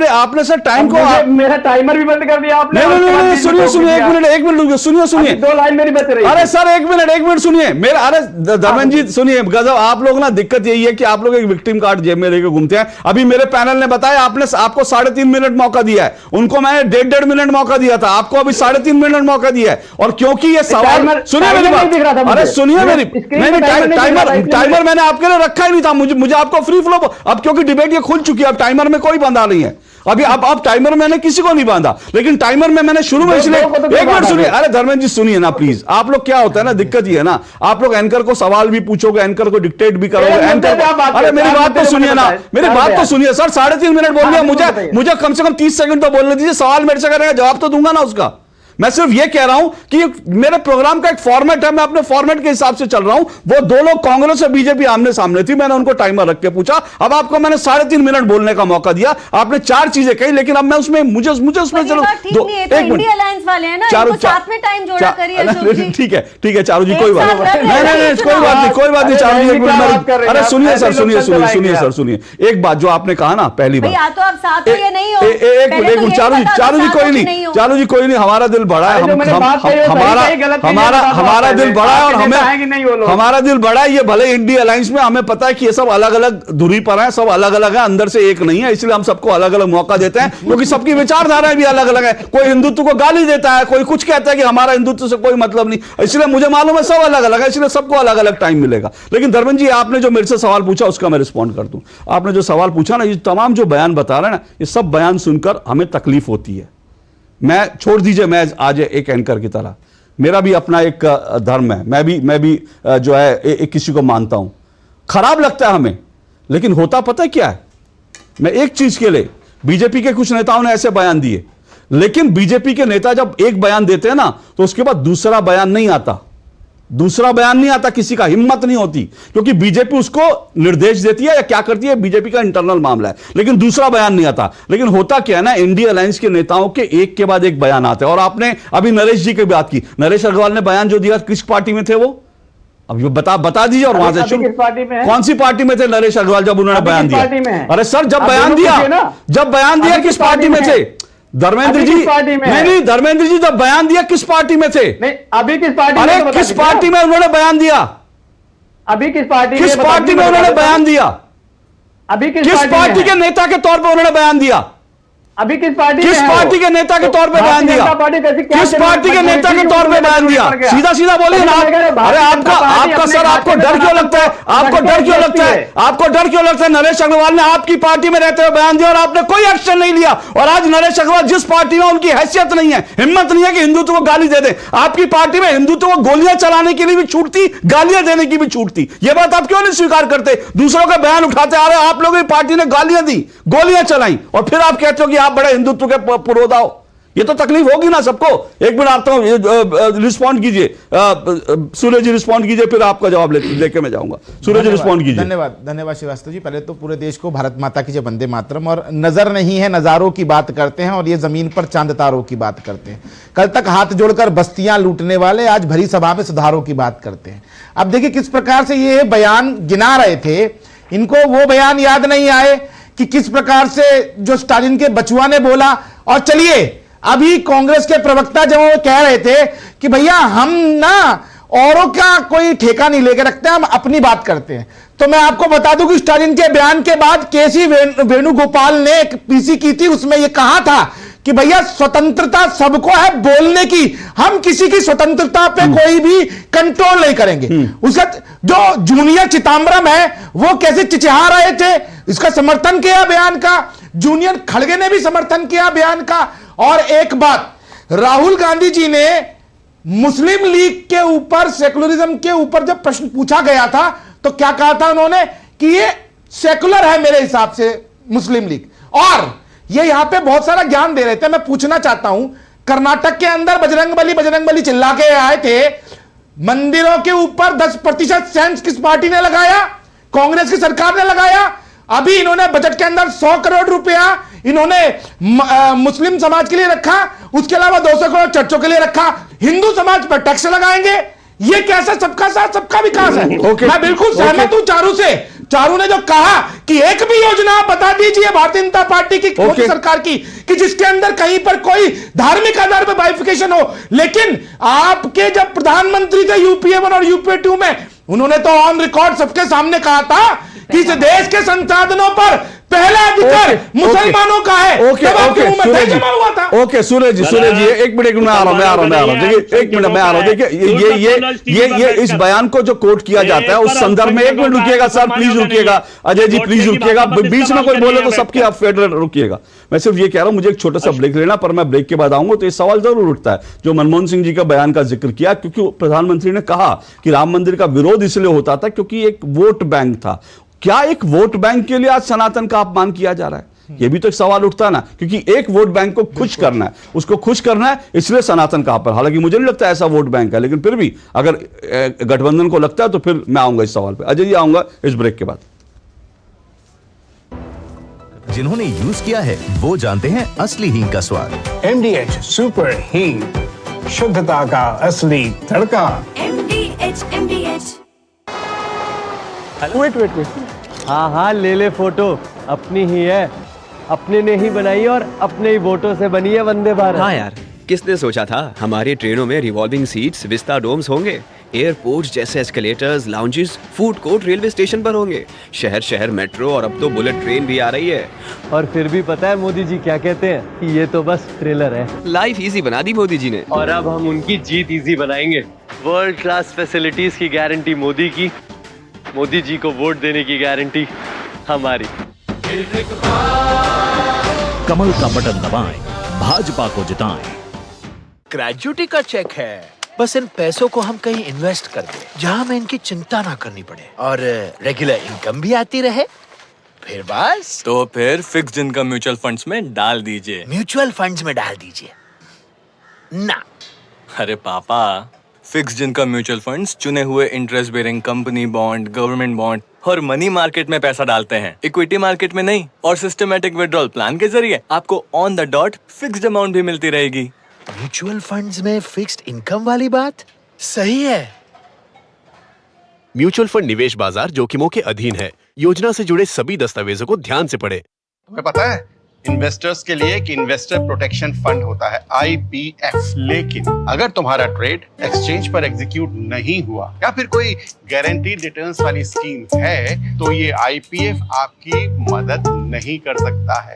आपने सर टाइम को मेरा टाइमर भी बंद कर दिया आपने। नहीं सुनिए एक मिनट सुनिए 2 लाइन मेरी बच रही है। अरे सर एक मिनट सुनिए मेरा। अरे धर्मेंद्र जी सुनिए, गजब आप लोग ना, दिक्कत यही है कि आप लोग एक विक्टिम कार्ड जेब में लेकर घूमते हैं। अभी मेरे पैनल ने बताया आपको 3.5 मिनट मौका दिया है, उनको मैंने 1.5 मिनट मौका दिया था, आपको अभी 3.5 मिनट मौका दिया है। और क्योंकि ये सवाल, सुनिए मेरी बात, अरे सुनिए मेरी, टाइमर मैंने आपके लिए रखा ही नहीं था, मुझे आपको फ्री फ्लो। अब क्योंकि डिबेट ये खुल चुकी है, अब टाइमर में कोई बंधा नहीं है। अभी अब टाइमर मैंने किसी को नहीं बांधा, लेकिन टाइमर में मैंने शुरू में इसलिए, एक मिनट सुनिए। अरे धर्मेंद्र जी सुनिए ना प्लीज। आप लोग क्या होता है ना, दिक्कत ये है ना, आप लोग एंकर को सवाल भी पूछोगे, एंकर को डिक्टेट भी करोगे, एंकर को, अरे मेरी बात तो सुनिए ना, मेरी बात तो सुनिए सर। 3.5 मिनट बोल दिया, मुझे कम से कम 30 सेकंड तो बोलने दीजिए। सवाल मेरे से करेगा, जवाब तो दूंगा ना उसका। मैं सिर्फ ये कह रहा हूं कि मेरे प्रोग्राम का एक फॉर्मेट है, मैं अपने फॉर्मेट के हिसाब से चल रहा हूं। वो दो लोग कांग्रेस और बीजेपी आमने सामने थी, मैंने उनको टाइमर रख के पूछा। अब आपको मैंने 3.5 मिनट बोलने का मौका दिया, आपने 4 चीजें कही, लेकिन अब मैं उसमें मुझे उसमें चलो इंडिया अलायंस वाले हैं ना, इनको साथ में टाइम जोड़ा करिए। ठीक है चारू जी, कोई बात नहीं, कोई बात नहीं चारू जी, एक मिनट। अरे सुनिए सर, सुनिए एक बात जो आपने कहा ना, पहली बात, तो आप साथ हो या नहीं हो, एक चारू जी कोई नहीं, हमारा दिल बड़ा है, हमारा दिल बड़ा है, और हमें हमारा दिल बड़ा है। ये भले इंडिया अलायंस में हमें पता है कि ये सब अलग अलग धुरी पर है, सब अलग अलग है, अंदर से एक नहीं है, इसलिए हम सबको अलग अलग मौका देते हैं, क्योंकि सबकी विचारधाराएं भी अलग अलग है। कोई हिंदुत्व को गाली देता है, कोई कुछ कहता है कि हमारा हिंदुत्व से कोई मतलब नहीं, इसलिए मुझे मालूम है सब अलग अलग है, इसलिए सबको अलग अलग टाइम मिलेगा। लेकिन धर्मेंद्र जी, आपने जो मेरे से सवाल पूछा उसका मैं रिस्पॉन्ड कर दूं। आपने जो सवाल पूछा ना, ये तमाम जो बयान बता रहे हैं ना, ये सब बयान सुनकर हमें तकलीफ होती है। मैं छोड़ दीजिए, मैं आज एक एंकर की तरह, मेरा भी अपना एक धर्म है, मैं भी जो है एक किसी को मानता हूं, खराब लगता है हमें, लेकिन होता पता है क्या है। मैं एक चीज के लिए, बीजेपी के कुछ नेताओं ने ऐसे बयान दिए, लेकिन बीजेपी के नेता जब एक बयान देते हैं ना, तो उसके बाद दूसरा बयान नहीं आता, दूसरा बयान नहीं आता किसी का, हिम्मत नहीं होती, क्योंकि बीजेपी उसको निर्देश देती है या क्या करती है, बीजेपी का इंटरनल मामला है, लेकिन दूसरा बयान नहीं आता। लेकिन होता क्या है ना, इंडिया अलायंस के नेताओं के एक के बाद एक बयान आते हैं। और आपने अभी नरेश जी की बात की, नरेश अग्रवाल ने बयान जो दिया, किस पार्टी में थे वो, अब ये बता दीजिए और वहां से शुरू। कौन सी पार्टी में थे नरेश अग्रवाल जब उन्होंने बयान दिया? अरे सर, जब बयान दिया किस पार्टी में थे? धर्मेंद्र जी नहीं, धर्मेंद्र जी जब बयान दिया किस पार्टी में थे? नहीं, अभी किस पार्टी में? अरे किस पार्टी में उन्होंने बयान दिया? अभी किस पार्टी में उन्होंने बयान दिया? अभी किस पार्टी के नेता के तौर पर उन्होंने बयान दिया? अभी किस पार्टी के नेता के तौर पे बयान दिया? किस पार्टी के नेता के तौर पे बयान दिया? सीधा बोलिए ना। अरे आपका सर, आपको डर क्यों लगता है? आपको डर क्यों लगता है? नरेश अग्रवाल ने आपकी पार्टी में रहते हुए बयान दिया और आपने कोई एक्शन नहीं लिया। और आज नरेश अग्रवाल जिस पार्टी में, उनकी हैसियत नहीं है, हिम्मत नहीं है कि हिंदुत्व को गाली दे दे। आपकी पार्टी में हिंदुत्व को गोलियां चलाने के लिए भी छूट थी, गालियां देने की भी छूट थी। यह बात आप क्यों नहीं स्वीकार करते? दूसरों का बयान उठाते आ रहे, आप लोगों की पार्टी ने गालियां दी, गोलियां चलाई, और फिर आप कहते हो कि आप बड़े हिंदुत्व के पुरोधा हो। ये तो तकलीफ होगी ना सबको। एक मिनट आता हूं, रिस्पॉन्ड कीजिए, सूर्य जी रिस्पॉन्ड कीजिए, फिर आपका जवाब लेके मैं जाऊंगा। सूर्य जी रिस्पॉन्ड कीजिए। धन्यवाद श्रीवास्तव जी। पहले तो पूरे देश को भारत माता की जय, वंदे मातरम। और नजर नहीं है, नजारों की बात करते हैं, और ये जमीन पर चांद तारों की बात करते हैं। कल तक हाथ जोड़कर बस्तियां लूटने वाले आज भरी सभा में सुधारों की बात करते हैं। अब देखिए किस प्रकार से ये बयान गिना रहे थे, इनको वो बयान याद नहीं आए कि किस प्रकार से जो स्टालिन के बचुआ ने बोला। और चलिए, अभी कांग्रेस के प्रवक्ता जब वो कह रहे थे कि भैया हम ना औरों का कोई ठेका नहीं लेके रखते, हम अपनी बात करते हैं, तो मैं आपको बता दूं कि स्टालिन के बयान के बाद केसी वेणुगोपाल ने एक पीसी की थी, उसमें यह कहा था कि भैया स्वतंत्रता सबको है बोलने की, हम किसी की स्वतंत्रता पे कोई भी कंट्रोल नहीं करेंगे। उसका जो जूनियर चिदंबरम है वो कैसे चिचिहा रहे थे, इसका समर्थन किया बयान का। जूनियर खड़गे ने भी समर्थन किया बयान का। और एक बात, राहुल गांधी जी ने मुस्लिम लीग के ऊपर, सेकुलरिज्म के ऊपर जब प्रश्न पूछा गया था तो क्या कहा था उन्होंने कि ये सेकुलर है मेरे हिसाब से मुस्लिम लीग। और ये यहां पे बहुत सारा ज्ञान दे रहे थे। मैं पूछना चाहता हूं, कर्नाटक के अंदर बजरंगबली चिल्ला के आए थे, मंदिरों के ऊपर 10% सेंस किस पार्टी ने लगाया? कांग्रेस की सरकार ने लगाया। अभी इन्होंने बजट के अंदर 100 करोड़ रुपया इन्होंने मुस्लिम समाज के लिए रखा, उसके अलावा 200 करोड़ चर्चों के लिए रखा। हिंदू समाज पर टैक्स लगाएंगे, ये कैसा सबका साथ सबका विकास है? मैं बिल्कुल सहमत हूं चारू से। चारू ने जो कहा कि एक भी योजना आप बता दीजिए भारतीय जनता पार्टी की, मोदी सरकार की, कि जिसके अंदर कहीं पर कोई धार्मिक आधार पर बाइफिकेशन हो। लेकिन आपके जब प्रधानमंत्री थे यूपीए 1 और यूपीए 2 में, उन्होंने तो ऑन रिकॉर्ड सबके सामने कहा था कि इस देश के संसाधनों पर पहला अधिकार मुसलमानों का है। ओके सूर्य जी, एक मिनट में आ रहा हूं। देखिए एक मिनट में आ रहा हूं। देखिए ये इस बयान को जो कोट किया जाता है उस संदर्भ में, एक मिनट रुकिएगा सर, प्लीज रुकिएगा, अजय जी प्लीज रुकिएगा, बीच में कोई बोले तो सबकी आप फेडरल रुकिएगा। मैं सिर्फ ये कह रहा हूं, मुझे एक छोटा सा ब्रेक लेना, पर मैं ब्रेक के बाद आऊंगा तो ये सवाल जरूर उठता है जो मनमोहन सिंह जी का बयान का जिक्र किया, क्योंकि प्रधानमंत्री ने कहा कि राम मंदिर का विरोध इसलिए होता था क्योंकि एक वोट बैंक था। क्या एक वोट बैंक के लिए आज सनातन का अपमान किया जा रहा है? यह भी तो एक सवाल उठता है ना, क्योंकि एक वोट बैंक को खुश करना है, उसको खुश करना है, इसलिए सनातन का अपमान। हालांकि मुझे नहीं लगता ऐसा वोट बैंक है, लेकिन फिर भी अगर गठबंधन को लगता है तो फिर मैं आऊंगा इस सवाल पे। अजय जी आऊंगा इस ब्रेक के बाद। जिन्होंने यूज किया है वो जानते हैं असली हींग का स्वाद। MDH सुपर हींग, शुद्धता का असली तड़का। MDH वेट हाँ ले फोटो, अपनी ही है, अपने ने ही बनाई और अपने ही वोटों से बनी है वंदे भारत। हाँ यार, किसने सोचा था हमारी ट्रेनों में रिवॉल्विंग सीट्स, विस्टा डोम्स होंगे, एयरपोर्ट जैसे escalators, lounges, food court railway station पर होंगे, शहर शहर मेट्रो और अब तो बुलेट ट्रेन भी आ रही है। और फिर भी पता है मोदी जी क्या कहते हैं कि ये तो बस ट्रेलर है। लाइफ इजी बना दी मोदी जी ने, और अब हम उनकी जीत इजी बनाएंगे। वर्ल्ड क्लास फैसिलिटीज की गारंटी मोदी की, मोदी जी को वोट देने की गारंटी हमारी। कमल का बटन दबाएं, भाजपा को जिताएं। ग्रेजुएटी का चेक है, बस इन पैसों को हम कहीं इन्वेस्ट कर दें जहां हमें इनकी चिंता ना करनी पड़े और रेगुलर इनकम भी आती रहे। फिर बस तो फिर फिक्स्ड इनकम म्यूचुअल फंड्स में डाल दीजिए। म्यूचुअल फंड्स में डाल दीजिए ना। अरे पापा, फिक्स जिनका म्यूचुअल फंड्स चुने हुए interest bearing company bond, government bond और मनी मार्केट में पैसा डालते हैं, इक्विटी मार्केट में नहीं। और सिस्टमैटिक विड्रॉल प्लान के जरिए आपको on the dot fixed amount भी मिलती रहेगी। म्यूचुअल फंड्स में फिक्स्ड इनकम वाली बात सही है। म्यूचुअल फंड निवेश बाजार जोखिमों के अधीन है। योजना से जुड़े सभी दस्तावेजों को ध्यान से पढ़ें। तुम्हें पता है इन्वेस्टर्स के लिए एक इन्वेस्टर प्रोटेक्शन फंड होता है IPF, लेकिन अगर तुम्हारा ट्रेड एक्सचेंज पर एग्जीक्यूट नहीं हुआ या फिर कोई गारंटीड रिटर्न्स वाली स्कीम है तो ये IPF आपकी मदद नहीं कर सकता है।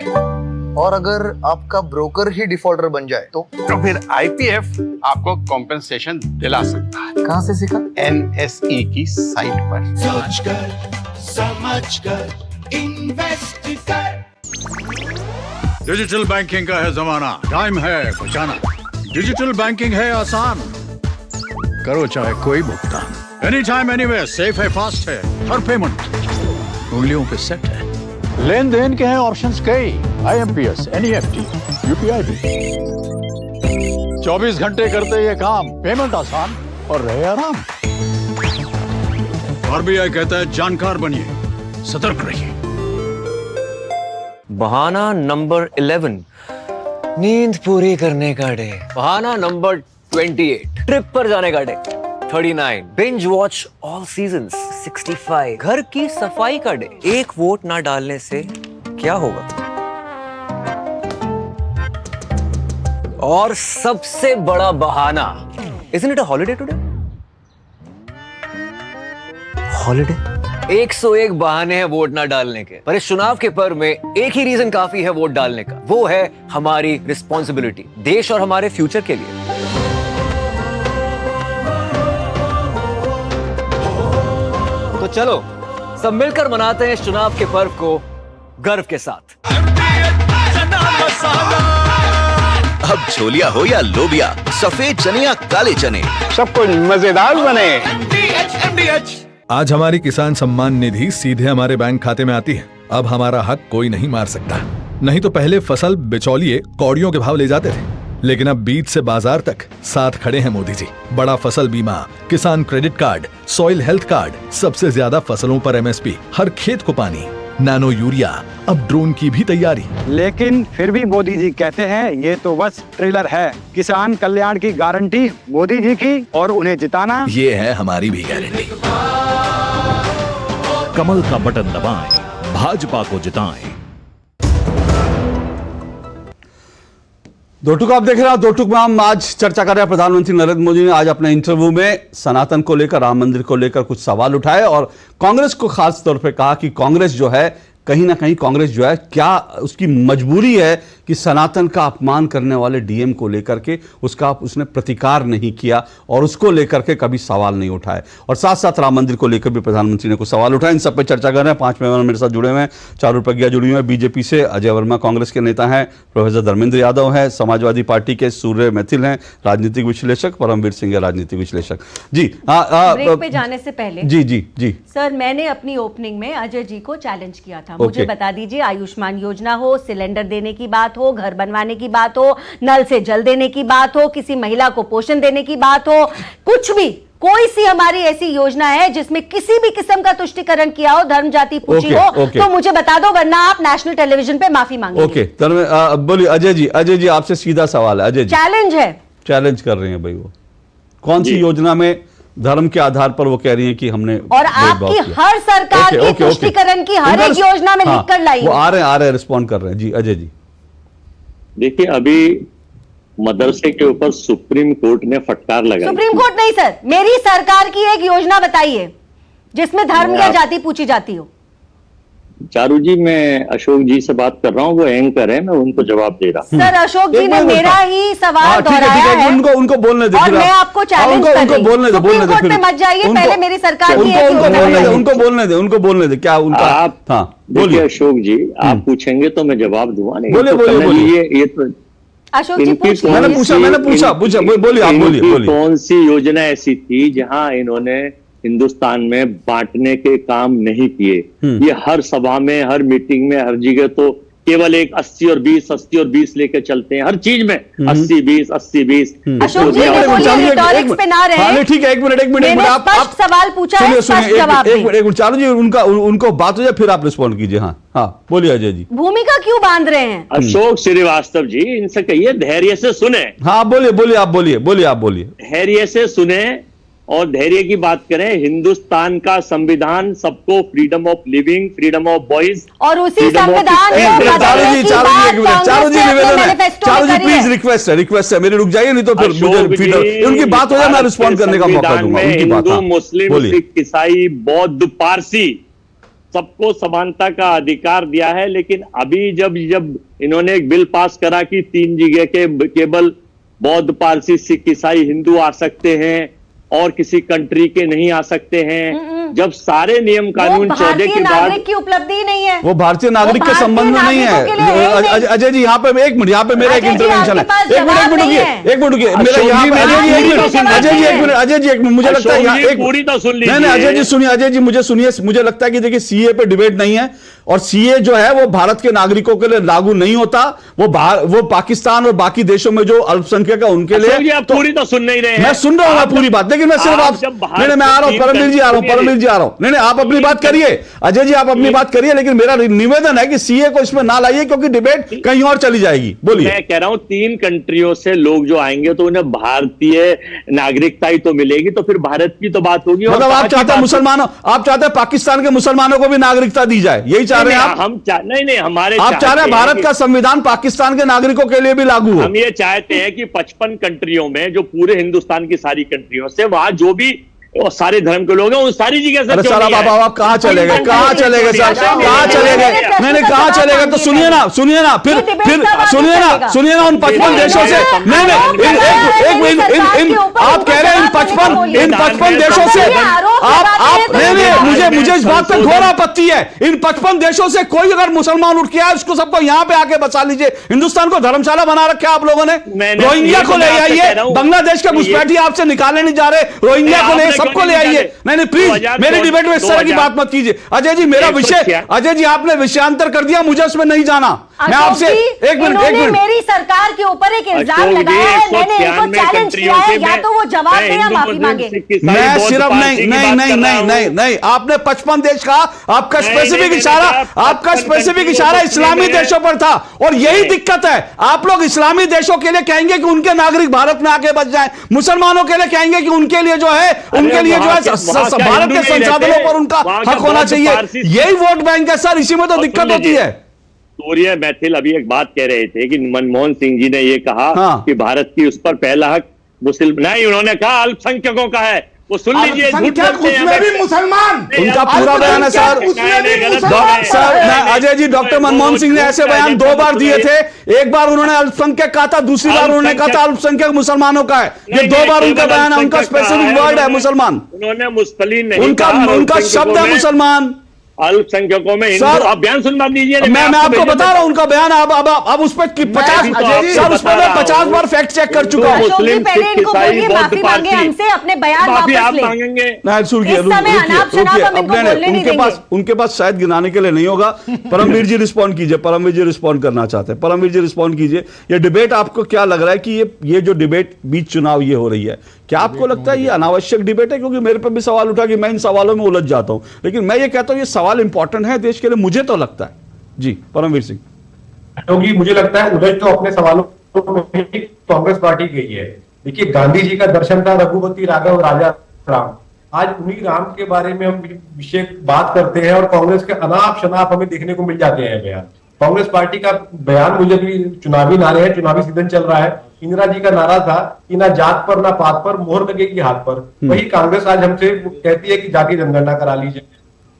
और अगर आपका ब्रोकर ही डिफॉल्टर बन जाए तो फिर IPF आपको कॉम्पेंसेशन दिला सकता है। कहाँ से सीखा? NSE की साइट पर। सोच कर समझ कर इन्वेस्ट कर। डिजिटल बैंकिंग का है जमाना, टाइम है बचाना। डिजिटल बैंकिंग है आसान, करो चाहे कोई भुगतान, एनी टाइम एनीवेयर, सेफ है, फास्ट है, हर पेमेंट उंगलियों पे सेट है। लेन देन के हैं ऑप्शंस कई, IMPS, NEFT, UPI भी। 24 घंटे करते ये काम, पेमेंट आसान और रहे आराम। RBI कहता है जानकार बनिए, सतर्क रहिए। बहाना नंबर 11, नींद पूरी करने का डे। बहाना नंबर 28, ट्रिप पर जाने का day. 39, binge watch all seasons. 65, घर की सफाई का डे। एक वोट ना डालने से क्या होगा? और सबसे बड़ा बहाना, isn't it a holiday today? Holiday. 101 बहाने हैं वोट ना डालने के, पर इस चुनाव के पर्व में एक ही रीजन काफी है वोट डालने का, वो है हमारी रिस्पॉन्सिबिलिटी, देश और हमारे फ्यूचर के लिए। तो चलो सब मिलकर मनाते हैं इस चुनाव के पर्व को गर्व के साथ। अब छोलिया हो या लोबिया, सफेद चने या काले चने, सब कुछ मजेदार बने। आज हमारी किसान सम्मान निधि सीधे हमारे बैंक खाते में आती है। अब हमारा हक कोई नहीं मार सकता। नहीं तो पहले फसल बिचौलिए कौड़ियों के भाव ले जाते थे, लेकिन अब बीज से बाजार तक साथ खड़े हैं मोदी जी। बड़ा फसल बीमा, किसान credit card, soil health card, सबसे ज्यादा फसलों पर MSP, हर खेत को पानी, नैनो यूरिया, अब ड्रोन की भी तैयारी। लेकिन फिर भी मोदी जी कहते हैं ये तो बस ट्रेलर है। किसान कल्याण की गारंटी मोदी जी की, और उन्हें जिताना ये है हमारी भी गारंटी। कमल का बटन दबाएं, भाजपा को जिताएं। दो टुक आप देख रहे हैं। दो टुक में हम आज चर्चा कर रहे हैं। प्रधानमंत्री नरेंद्र मोदी ने आज अपने इंटरव्यू में सनातन को लेकर, राम मंदिर को लेकर कुछ सवाल उठाए और कांग्रेस को खास तौर पे कहा कि कांग्रेस जो है, कहीं ना कहीं कांग्रेस जो है, क्या उसकी मजबूरी है कि सनातन का अपमान करने वाले DM को लेकर के उसने प्रतिकार नहीं किया और उसको लेकर के कभी सवाल नहीं उठाए। और साथ साथ राम मंदिर को लेकर भी प्रधानमंत्री ने कुछ सवाल उठाए। इन सब पे चर्चा कर रहे हैं। 5 मेहमान मेरे साथ जुड़े हुए हैं। चारू प्रज्ञा जुड़ी हुई है बीजेपी से, अजय वर्मा कांग्रेस के नेता हैं, प्रोफेसर धर्मेंद्र यादव है, समाजवादी पार्टी के सूर्य मैथिल हैं, राजनीतिक विश्लेषक, परमवीर सिंह है, राजनीतिक विश्लेषक। जी ब्रेक पे जाने से पहले जी सर, मैंने अपनी ओपनिंग में अजय जी को चैलेंज किया था। मुझे बता दीजिए, आयुष्मान योजना हो, सिलेंडर देने की बात हो, घर बनवाने की बात हो, नल से जल देने की बात हो, किसी महिला को पोषण देने की बात हो, कुछ भी, कोई सी हमारी ऐसी योजना है जिसमें किसी भी किस्म का तुष्टिकरण किया हो, धर्म जाति पूछी हो, तो मुझे बता दो, वरना आप नेशनल टेलीविजन पे माफी मांगे। ओके, बोलिए अजय जी आपसे सीधा सवाल है। अजय जी, चैलेंज है, चैलेंज कर रहे हैं भाई। वो कौन सी योजना में धर्म के आधार पर वो कह रही हैं कि हमने, और आपकी हर सरकार की तुष्टिकरण की हर एक योजना में लिखकर लाई। वो आ रहे हैं रिस्पॉन्ड कर रहे हैं। जी अजय जी, देखिए अभी मदरसे के ऊपर सुप्रीम कोर्ट ने फटकार लगाई। सुप्रीम कोर्ट नहीं सर, मेरी सरकार की एक योजना बताइए जिसमें धर्म या जाति पूछी जाती हो। चारू जी, मैं अशोक जी से बात कर रहा हूँ, वो एंकर है, मैं उनको जवाब दे रहा हूँ। सर, अशोक जी ने मेरा ही सवाल दोहराया है। उनको बोलने दे, और मैं आपको चैलेंज कर रही हूं। सुप्रीम कोर्ट पे मत जाइए, पहले मेरी सरकार की उनको बोलने दे क्या उनका। आप बोलिए अशोक जी, आप पूछेंगे तो मैं जवाब दूंगा। नहीं बोलिए ये तो अशोक जी मैंने पूछा बोलिए आप बोलिए। कौन सी योजना ऐसी थी जहां इन्होंने हिंदुस्तान में बांटने के काम नहीं किए? ये हर सभा में, हर मीटिंग में, हर जगह तो केवल एक 80 और 20 लेकर चलते हैं हर चीज में। 80-20 80-20। अशोक जी रिटॉरिक्स पे ना रहे। ठीक है, एक मिनट आप सवाल पूछा है, स्पष्ट जवाब दें। एक मिनट चालू जी, उनको बात हो जाए फिर आप रिस्पॉन्ड कीजिए। हाँ बोलिए अजय जी। भूमिका क्यों बांध रहे हैं? अशोक श्रीवास्तव जी, इनसे कहिए धैर्य से सुने। हाँ बोलिए आप बोलिए। धैर्य से सुने और धैर्य की बात करें। हिंदुस्तान का संविधान सबको freedom of living, freedom of voice और उसी संविधान चालू जी प्लीज रिक्वेस्ट है मेरी, रुक जाइए नहीं तो फिर मुझे उनकी बात हो जाए, मैं रिस्पॉन्ड करने का मौका दूंगा। हिंदू, मुस्लिम, सिख, ईसाई, बौद्ध, पारसी सबको समानता का अधिकार दिया है। लेकिन अभी जब इन्होंने एक बिल पास करा कि 3 जगह के केवल बौद्ध, पारसी, सिख, ईसाई, हिंदू आ सकते हैं और किसी कंट्री के नहीं आ सकते हैं, जब सारे नियम कानून 14 के बाद, नागरिक की उपलब्धि नहीं है, वो भारतीय नागरिक के संबंध में नहीं है। अजय जी यहाँ पे एक मिनट, यहाँ पे मेरा एक इंटरवेंशन है। एक मिनट रुकिए मेरा यहाँ पे अजय जी एक मिनट, मुझे लगता है पूरी तो सुन लीजिए। नहीं अजय जी मुझे सुनिए। मुझे लगता है कि देखिए सीए पे डिबेट नहीं है और सीए जो है वो भारत के नागरिकों के लिए लागू नहीं होता, वो पाकिस्तान और बाकी देशों में जो अल्पसंख्यक है उनके लिए। पूरी तो सुन नहीं रहे हैं। मैं सुन रहा हूँ पूरी बात, लेकिन मैं सिर्फ मैं आ रहा हूँ, परमवीर जी आ रहा हूँ। नहीं आप अपनी बात करिए अजय जी, आप अपनी बात करिए, लेकिन मेरा निवेदन है कि सीए को इसमें ना लाइए क्योंकि डिबेट कहीं और चली जाएगी। बोलिए। मैं कह रहा हूं 3 कंट्रियों से लोग जो आएंगे तो उन्हें भारतीय नागरिकता ही तो मिलेगी, तो फिर भारत की तो बात होगी। मतलब आप चाहते हैं पाकिस्तान के मुसलमानों को भी नागरिकता दी जाए, यही चाह रहे हैं आप? हम नहीं हमारे आप चाह रहे हैं भारत का संविधान पाकिस्तान के नागरिकों के लिए भी लागू हो? हम ये चाहते हैं कि 55 कंट्रियों में, जो पूरे हिंदुस्तान की सारी कंट्रियों से, वहां जो भी और सारे धर्म के लोग हैं उन सारी जगह से। अरे सर आप कहाँ चले गए सर? कहाँ चले गए? नहीं कहाँ चले गए? तो सुनिए ना फिर सुनिए ना उन 55 देशों से। नहीं आप कह रहे हैं इन 55 देशों से आप नहीं मुझे इस बात पर घोर आपत्ति है। इन 55 देशों से कोई अगर मुसलमान उठ के आए उसको सबको यहाँ पे आके बसा लीजिए। हिंदुस्तान को धर्मशाला बना रखा है आप लोगों ने। रोहिंग्या को ले आइए, बांग्लादेश के घुसपैठी आपसे निकाले नहीं जा रहे, रोहिंग्या को ले, सबको ले आइए। नहीं प्लीज मेरी डिबेट में इस तरह की बात मत कीजिए। अजय जी मेरा विषय, अजय जी आपने विषयांतर कर दिया, मुझे उसमें नहीं जाना। मैं आपसे एक मिनट मेरी सरकार के ऊपर एक इल्जाम लगाया है, मैंने इनको चैलेंज किया है, या तो वो जवाब दे या माफी मांगे। मैं सिर्फ नहीं आपने 55 देश का आपका स्पेसिफिक इशारा इस्लामी देशों पर था और यही दिक्कत है। आप लोग इस्लामी देशों के लिए कहेंगे कि उनके नागरिक भारत में आके बच जाएं, मुसलमानों के लिए कहेंगे कि उनके लिए जो है भारत के संसाधनों पर उनका हक होना चाहिए। यही वोट बैंक है सर, इसी में तो दिक्कत होती है। सूर्य मैथिल अभी एक बात कह रहे थे कि मनमोहन सिंह जी ने ये कहा कि भारत की उस पर पहला हक मुस्लिम नहीं, उन्होंने कहा अल्पसंख्यकों का है। वो सुन लीजिए, उसमें भी मुसलमान, उनका पूरा बयान है सर। अजय जी डॉक्टर मनमोहन सिंह ने ऐसे बयान 2 बार दिए थे। एक बार उन्होंने अल्पसंख्यक कहा था, दूसरी बार उन्होंने कहा था अल्पसंख्यक मुसलमानों का है। ये 2 बार उनका बयान है, उनका स्पेसिफिक वर्ड है मुसलमान। उन्होंने मुस्लिम नहीं, उनका शब्द है मुसलमान। अल्पसंख्यकों में सर आप बयान सुन लीजिए। मैं आपको बता रहा हूं उनका बयान। अब उस पर 50 बार फैक्ट चेक कर चुका हूं। मुस्लिम, सिख, ईसाई, बौद्ध, पारसी हमसे अपने बयान वापस ले। उनके पास शायद गिनाने के लिए नहीं होगा। परमवीर जी रिस्पॉन्ड कीजिए। परमवीर जी रिस्पॉन्ड करना चाहते हैं। परमवीर जी रिस्पॉन्ड कीजिए। ये डिबेट आपको क्या लग रहा है कि ये जो डिबेट बीच चुनाव ये हो रही है, क्या आपको लगता है ये अनावश्यक डिबेट है? क्योंकि मेरे पे भी सवाल उठा कि मैं इन सवालों में उलझ जाता हूं, लेकिन मैं ये कहता हूं ये सवाल इंपॉर्टेंट है देश के लिए, मुझे तो लगता है। जी परमवीर सिंह। क्योंकि मुझे लगता है उलझ तो अपने सवालों में कांग्रेस पार्टी गई है। देखिए गांधी जी का दर्शन था रघुपति राघव राजा राम। आज उन्हीं राम के बारे में हम विषय बात करते हैं और कांग्रेस के अनाप शनाप हमें देखने को मिल जाते हैं बयान। कांग्रेस पार्टी का बयान, मुझे भी चुनावी नारे हैं, चुनावी सीजन चल रहा है। इंदिरा जी का नारा था कि ना जात पर ना पात पर मोहर लगेगी हाथ पर। वही कांग्रेस आज हमसे कहती है कि जाति जनगणना करा लीजिए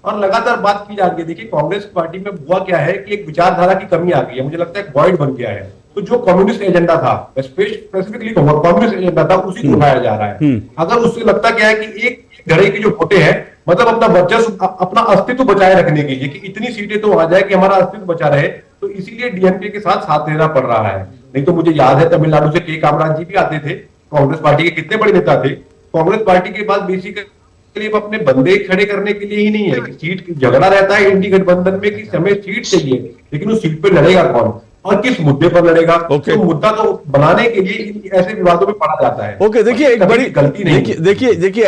और लगातार बात की जा रही है। देखिए कांग्रेस पार्टी में हुआ क्या है कि एक विचारधारा की कमी आ गई है। मुझे लगता है एक वॉइड बन गया है। तो जो कम्युनिस्ट एजेंडा था, स्पेसिफिकली कम्युनिस्ट एजेंडा था, उसी को उठाया जा रहा है। अगर उससे लगता क्या है कि एक घड़े की जो वोटें हैं, मतलब अपना वर्चस्व, अपना अस्तित्व बचाए रखने के लिए कि इतनी सीटें तो आ जाए कि हमारा अस्तित्व बचा रहे, तो इसीलिए डीएमके के साथ देना पड़ रहा है। नहीं तो मुझे याद है तमिलनाडु से के कामराज जी भी आते थे, कांग्रेस पार्टी के कितने बड़े नेता थे। कांग्रेस पार्टी के बाद बेसिकली लिए अपने बंदे खड़े करने के लिए ही नहीं है कि सीट झगड़ा रहता है इंडी गठबंधन में कि हमें सीट चाहिए, लेकिन उस सीट पे लड़ेगा कौन और किस मुद्दे पर लड़ेगा। तो मुद्दा तो बनाने के लिए ऐसे विवादों में पड़ा जाता है। ओके, देखिए एक बड़ी गलती नहीं, देखिए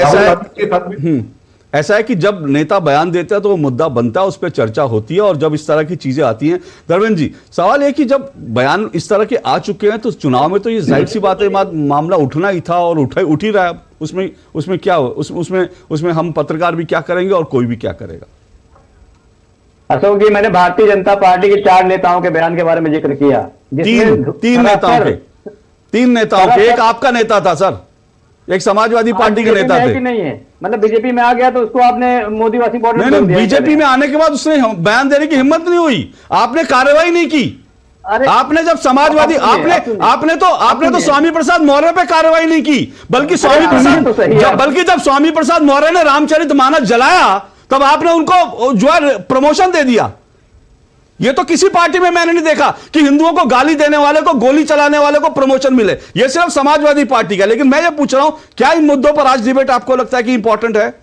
ऐसा है कि जब नेता बयान देते हैं तो वो मुद्दा बनता है, उस पर चर्चा होती है, और जब इस तरह की चीजें आती हैं, धर्मेंद्र जी सवाल है कि जब बयान इस तरह के आ चुके हैं तो चुनाव में तो ये जाहिर सी बात है मामला उठना ही था और उठ ही रहा है। उसमें क्या उसमें हम पत्रकार भी क्या करेंगे और कोई भी क्या करेगा। अशोक जी, मैंने भारतीय जनता पार्टी के 4 नेताओं के बयान के बारे में जिक्र किया। तीन नेताओं के एक आपका नेता था सर, एक समाजवादी पार्टी के नेता थे। नहीं है, मतलब बीजेपी में आ गया तो उसको आपने मोदी वासी बॉर्डर नहीं, बीजेपी में आने के बाद उसने बयान देने की हिम्मत नहीं हुई, आपने कार्रवाई नहीं की। आपने जब समाजवादी आपने तो स्वामी प्रसाद मौर्य पे कार्रवाई नहीं की, बल्कि जब स्वामी प्रसाद मौर्य ने रामचरितमानस जलाया तब आपने उनको जो है प्रमोशन दे दिया। ये तो किसी पार्टी में मैंने नहीं देखा कि हिंदुओं को गाली देने वाले को, गोली चलाने वाले को प्रमोशन मिले। ये सिर्फ समाजवादी पार्टी का। लेकिन मैं ये पूछ रहा हूं, क्या इन मुद्दों पर आज डिबेट आपको लगता है कि इंपॉर्टेंट है?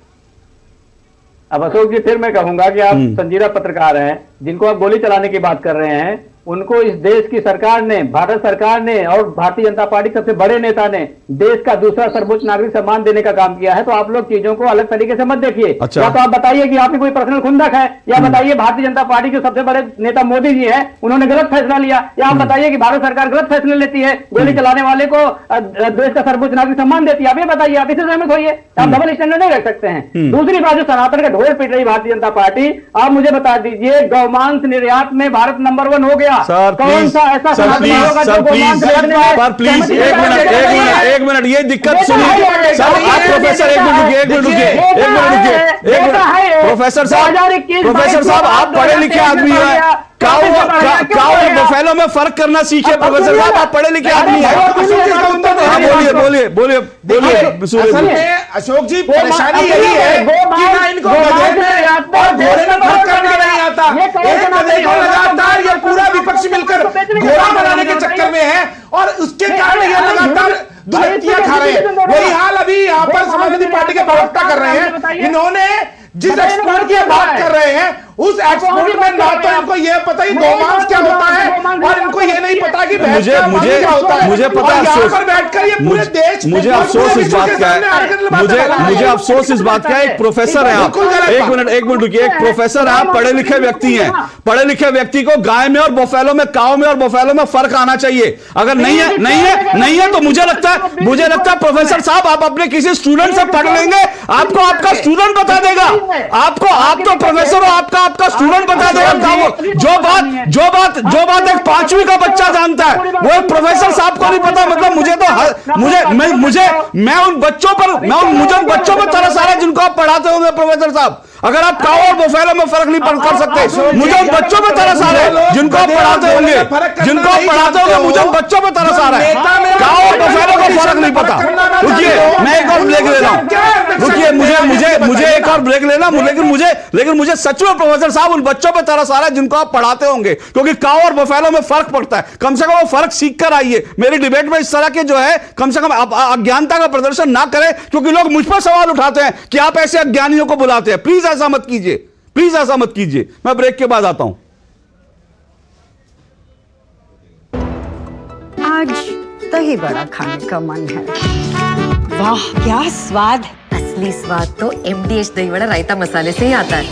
अब अशोक जी, फिर मैं कहूंगा कि आप संजीदा पत्रकार हैं, जिनको आप गोली चलाने की बात कर रहे हैं, उनको इस देश की सरकार ने, भारत सरकार ने और भारतीय जनता पार्टी के सबसे बड़े नेता ने देश का दूसरा सर्वोच्च नागरिक सम्मान देने का काम किया है। तो आप लोग चीजों को अलग तरीके से मत देखिए। अच्छा। या तो आप बताइए कि आपकी कोई पर्सनल खुंदक है, या बताइए भारतीय जनता पार्टी के सबसे बड़े नेता मोदी जी हैं, उन्होंने गलत फैसला लिया, या आप बताइए कि भारत सरकार गलत फैसले लेती है, गोली चलाने वाले को देश का सर्वोच्च नागरिक सम्मान देती है। आप ये बताइए, आप इसे सहमत होइए। आप डबल स्टैंडर्ड नहीं रख सकते हैं। दूसरी बात, जो सनातन का ढोल पीट रही भारतीय जनता पार्टी, आप मुझे बता दीजिए, गौमांस निर्यात में भारत नंबर 1 हो गया। कौन ऐसा सर प्लीज एक मिनट ये दिक्कत सुनिए सर। आप प्रोफेसर एक मिनट रुकिए प्रोफेसर साहब आप पढ़े लिखे आदमी हैं, काऊ और बफेलो में फर्क करना सीखे। प्रोफेसर साहब आप पढ़े लिखे आदमी हैं, बोलिए। अशोक जी, परेशानी यही है कि ना इनको गधे में और घोड़े में फर्क करना नहीं आता। एक गधे को लगातार ये पूरा विपक्ष मिलकर घोड़ा बनाने के चक्कर में है और उसके कारण ये लगातार दुलतियां खा रहे हैं। वही हाल अभी यहाँ पर समाजवादी पार्टी के प्रवक्ता कर रहे हैं। इन्होंने जिस एक्सपोर्ट की बात कर रहे हैं, उस एक्सपोर्ट में ना तो इनको ये पता ही गौमांस क्या होता है और इनको ये नहीं पता कि मुझे पता है यहाँ पर बैठकर ये पूरे देश, मुझे अफसोस इस बात का है, मुझे अफसोस इस बात का है, एक प्रोफेसर है आप, एक मिनट रुकिए, एक प्रोफेसर है आप, पढ़े लिखे व्यक्ति हैं। पढ़े लिखे व्यक्ति को गाय में और बोफेलो में, काऊ में और बोफेलो में फर्क आना चाहिए। अगर नहीं है तो मुझे लगता है प्रोफेसर साहब आप अपने किसी स्टूडेंट से पढ़ लेंगे, आपको आपका स्टूडेंट बता देगा। आप तो प्रोफेसर हो, आपका स्टूडेंट बता देगा। जो बात एक 5वीं का बच्चा जानता है वो एक प्रोफेसर साहब को नहीं पता। मतलब मैं उन बच्चों पर तरस आ रहा है जिनको आप पढ़ाते होंगे प्रोफेसर साहब। अगर आप काऊ और बोफेलो में फर्क नहीं कर सकते, मुझे उन बच्चों पे तरस आ रहा है जिनको आप पढ़ाते होंगे, मुझे उन बच्चों पे तरस आ रहा है। काऊ और बोफेलो को फर्क नहीं पता। रुकिए, मैं एक और ब्रेक ले रहा हूं। रुकिए, मुझे एक और ब्रेक लेना, लेकिन मुझे सच में प्रोफेसर साहब उन बच्चों पे तरस आ रहा है जिनको आप पढ़ाते होंगे, क्योंकि काऊ और बोफेलो में फर्क पड़ता है। कम से कम वो फर्क सीख कर आइए। मेरी डिबेट में इस तरह के जो है कम से कम अज्ञानता का प्रदर्शन ना करें, क्योंकि लोग मुझ पर सवाल उठाते हैं कि आप ऐसे अज्ञानियों को बुलाते हैं। प्लीज ऐसा मत कीजिए। मैं ब्रेक के बाद आता हूं। आज दही बड़ा खाने का मन है। वाह क्या स्वाद! असली स्वाद तो MDH दही बड़ा रायता मसाले से ही आता है।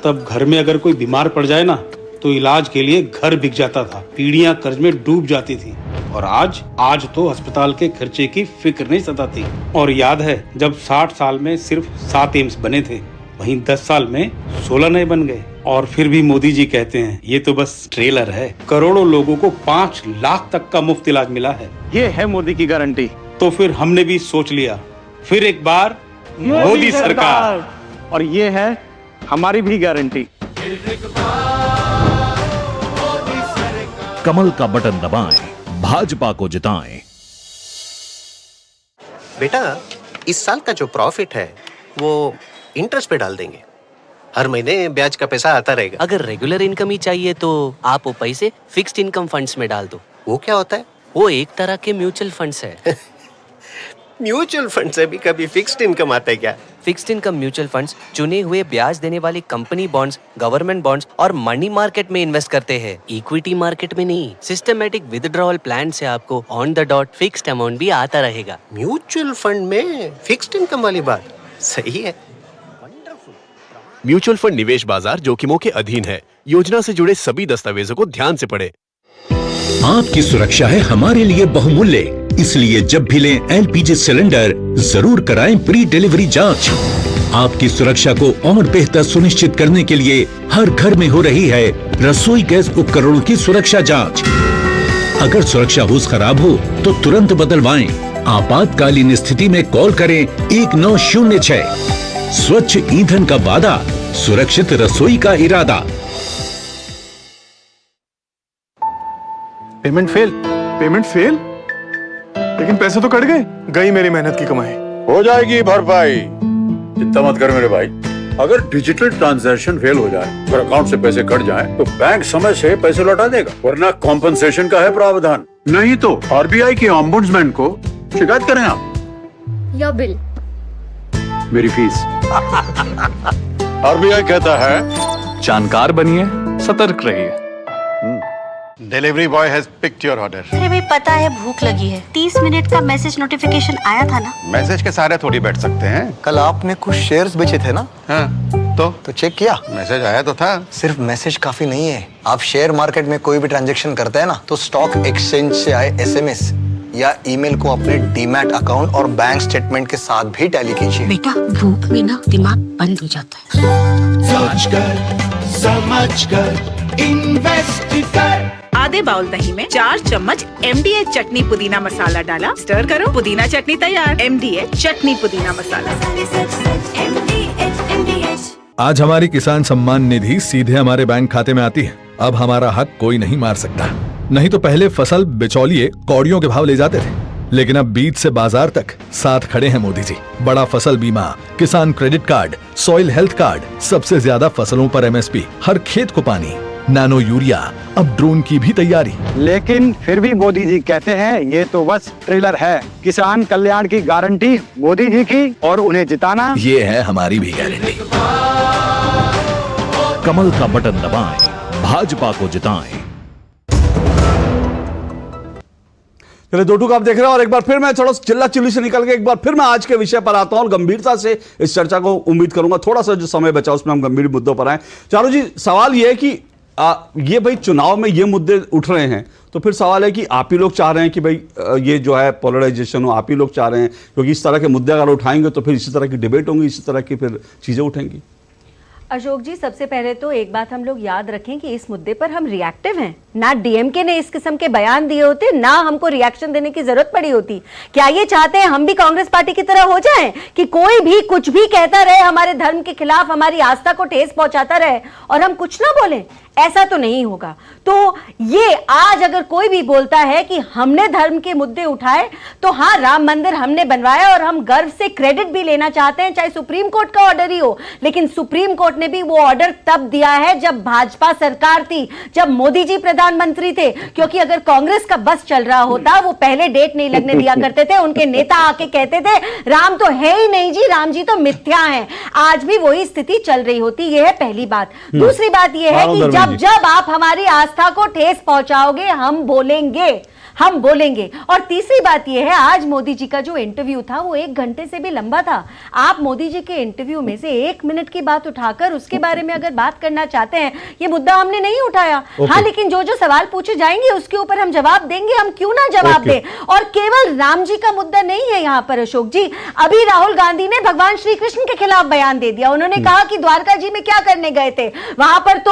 तब घर में अगर कोई बीमार पड़ जाए ना तो इलाज के लिए घर बिक जाता था, पीढ़ियां कर्ज में डूब जाती थी। और आज तो अस्पताल के खर्चे की फिक्र नहीं सताती। और याद है जब 60 साल में सिर्फ 7 एम्स बने थे, वहीं 10 साल में 16 नए बन गए। और फिर भी मोदी जी कहते हैं ये तो बस ट्रेलर है। करोड़ों लोगों को 5 लाख तक का मुफ्त इलाज मिला है। ये है मोदी की गारंटी। तो फिर हमने भी सोच लिया, फिर एक बार मोदी सरकार। और ये है हमारी भी गारंटी। कमल का बटन दबाएं, भाजपा को जिताएं। बेटा, इस साल का जो प्रॉफिट है वो इंटरेस्ट पे डाल देंगे। हर महीने ब्याज का पैसा आता रहेगा। अगर रेगुलर इनकम ही चाहिए तो आप वो पैसे फिक्स्ड इनकम फंड्स में डाल दो। वो क्या होता है? वो एक तरह के म्यूचुअल फंड्स है। म्यूचुअल फंड से भी कभी फिक्स्ड इनकम आता है क्या? फिक्स्ड इनकम म्यूचुअल फंड्स चुने हुए ब्याज देने वाली कंपनी बॉन्ड्स, गवर्नमेंट बॉन्ड्स और मनी मार्केट में इन्वेस्ट करते हैं, इक्विटी मार्केट में नहीं। सिस्टमैटिक विथड्रॉल प्लान से आपको on the dot fixed amount भी आता रहेगा। म्यूचुअल फंड में फिक्स्ड इनकम वाली बात सही है। म्यूचुअल फंड निवेश बाजार जोखिमों के अधीन है। योजना से जुड़े सभी दस्तावेजों को ध्यान से पढ़ें। आपकी सुरक्षा है हमारे लिए बहुमूल्य, इसलिए जब भी लें एलपीजी सिलेंडर जरूर कराएं प्री डिलीवरी जांच। आपकी सुरक्षा को और बेहतर सुनिश्चित करने के लिए हर घर में हो रही है रसोई गैस उपकरणों की सुरक्षा जांच। अगर सुरक्षा होस खराब हो तो तुरंत बदलवाएं। आपातकालीन स्थिति में कॉल करें 1906। स्वच्छ ईंधन का वादा, सुरक्षित रसोई का इरादा। Payment fail. लेकिन पैसे तो कट गए। गई मेरी मेहनत की कमाई। हो जाएगी भरपाई, चिंता मत कर मेरे भाई। अगर डिजिटल ट्रांजैक्शन फेल हो जाए और अकाउंट से पैसे कट जाएं, तो बैंक समय से पैसे लौटा देगा, वरना कॉम्पनसेशन का है प्रावधान। नहीं तो आरबीआई के ओम्बुड्समैन को शिकायत करें आप। Your bill. मेरी फीस। आरबीआई कहता है जानकार बनिए, सतर्क रहिए। Delivery boy has picked your order. अरे भाई पता है भूख लगी है। 30 मिनट का मैसेज नोटिफिकेशन आया था ना। मैसेज के सारे थोड़ी बैठ सकते हैं। कल आपने कुछ शेयर्स बेचे थे ना? हाँ, तो चेक किया? मैसेज आया तो था। सिर्फ मैसेज काफी नहीं है। आप शेयर मार्केट में कोई भी ट्रांजैक्शन करते हैं ना, तो स्टॉक एक्सचेंज से आए एसएमएस या ईमेल को अपने डीमैट अकाउंट और बैंक स्टेटमेंट के साथ भी टैली कीजिए। बेटा भूख में ना दिमाग बंद हो जाता है। सोचकर समझकर इन्वेस्ट कर। आधे बाउल दही में 4 चम्मच MDH चटनी पुदीना मसाला डाला, स्टर करो, पुदीना चटनी तैयार। MDH चटनी पुदीना मसाला। आज हमारी किसान सम्मान निधि सीधे हमारे बैंक खाते में आती है। अब हमारा हक कोई नहीं मार सकता। नहीं तो पहले फसल बिचौलिए कौड़ियों के भाव ले जाते थे, लेकिन अब बीज से बाजार तक साथ खड़े हैं मोदी जी। बड़ा फसल बीमा, किसान credit card, soil health card, सबसे ज्यादा फसलों पर MSP, हर खेत को पानी, नैनो यूरिया, अब ड्रोन की भी तैयारी। लेकिन फिर भी मोदी जी कहते हैं ये तो बस ट्रेलर है। किसान कल्याण की गारंटी मोदी जी की, और उन्हें जिताना ये है हमारी भी गारंटी। कमल का बटन दबाएं, भाजपा को जिताएं। चलिए दो टूक आप देख रहे हैं और एक बार फिर मैं थोड़ा चिल्ला चिल्ली से निकल के एक बार फिर मैं आज के विषय पर आता हूं और गंभीरता से इस चर्चा को उम्मीद करूंगा थोड़ा सा जो समय बचा उसमें हम गंभीर मुद्दों पर आए। चारू जी, सवाल ये है कि ये भाई चुनाव में ये मुद्दे उठ रहे हैं, तो फिर सवाल है कि आप ही लोग चाह रहे हैं कि भाई ये जो है पोलराइजेशन हो, आप ही लोग चाह रहे हैं, क्योंकि इस तरह के मुद्दे अगर उठाएंगे तो फिर इसी तरह की डिबेट होंगी, इसी तरह की फिर चीजें उठेंगी। अशोक जी, सबसे पहले तो एक बात हम लोग याद रखें कि इस मुद्दे पर हम रिएक्टिव हैं। ना डीएमके ने इस किस्म के बयान दिए होते, ना हमको रिएक्शन देने की जरूरत पड़ी होती। क्या ये चाहते हैं हम भी कांग्रेस पार्टी की तरह हो जाएं कि कोई भी कुछ भी कहता रहे, हमारे धर्म के खिलाफ, हमारी आस्था को ठेस पहुंचाता रहे और हम कुछ ना बोलें? ऐसा तो नहीं होगा। तो ये आज अगर कोई भी बोलता है कि हमने धर्म के मुद्दे उठाए, तो हाँ, राम मंदिर हमने बनवाया और हम गर्व से क्रेडिट भी लेना चाहते हैं, चाहे सुप्रीम कोर्ट का ऑर्डर ही हो। लेकिन सुप्रीम कोर्ट ने भी वो ऑर्डर तब दिया है जब भाजपा सरकार थी, जब मोदी जी प्रधानमंत्री थे। क्योंकि अगर कांग्रेस का बस चल रहा होता, वो पहले डेट नहीं लगने दिया करते थे। उनके नेता आके कहते थे राम तो है ही नहीं जी, राम जी तो मिथ्या हैं। आज भी वही स्थिति चल रही होती। यह है पहली बात। दूसरी बात यह है कि जब आप हमारी आस्था को ठेस पहुंचाओगे, हम बोलेंगे। और तीसरी बात यह है, आज मोदी जी का जो इंटरव्यू था वो 1 घंटे से भी लंबा था। आप मोदी जी के इंटरव्यू में से 1 मिनट की बात उठाकर उसके बारे में अगर बात करना चाहते हैं, ये मुद्दा हमने नहीं उठाया। हाँ, लेकिन जो सवाल पूछे जाएंगे उसके ऊपर हम जवाब देंगे। हम क्यों ना जवाब दें? और केवल राम जी का मुद्दा नहीं है यहाँ पर अशोक जी। अभी राहुल गांधी ने भगवान श्री कृष्ण के खिलाफ बयान दे दिया। उन्होंने कहा कि द्वारका जी में क्या करने गए थे, वहां पर तो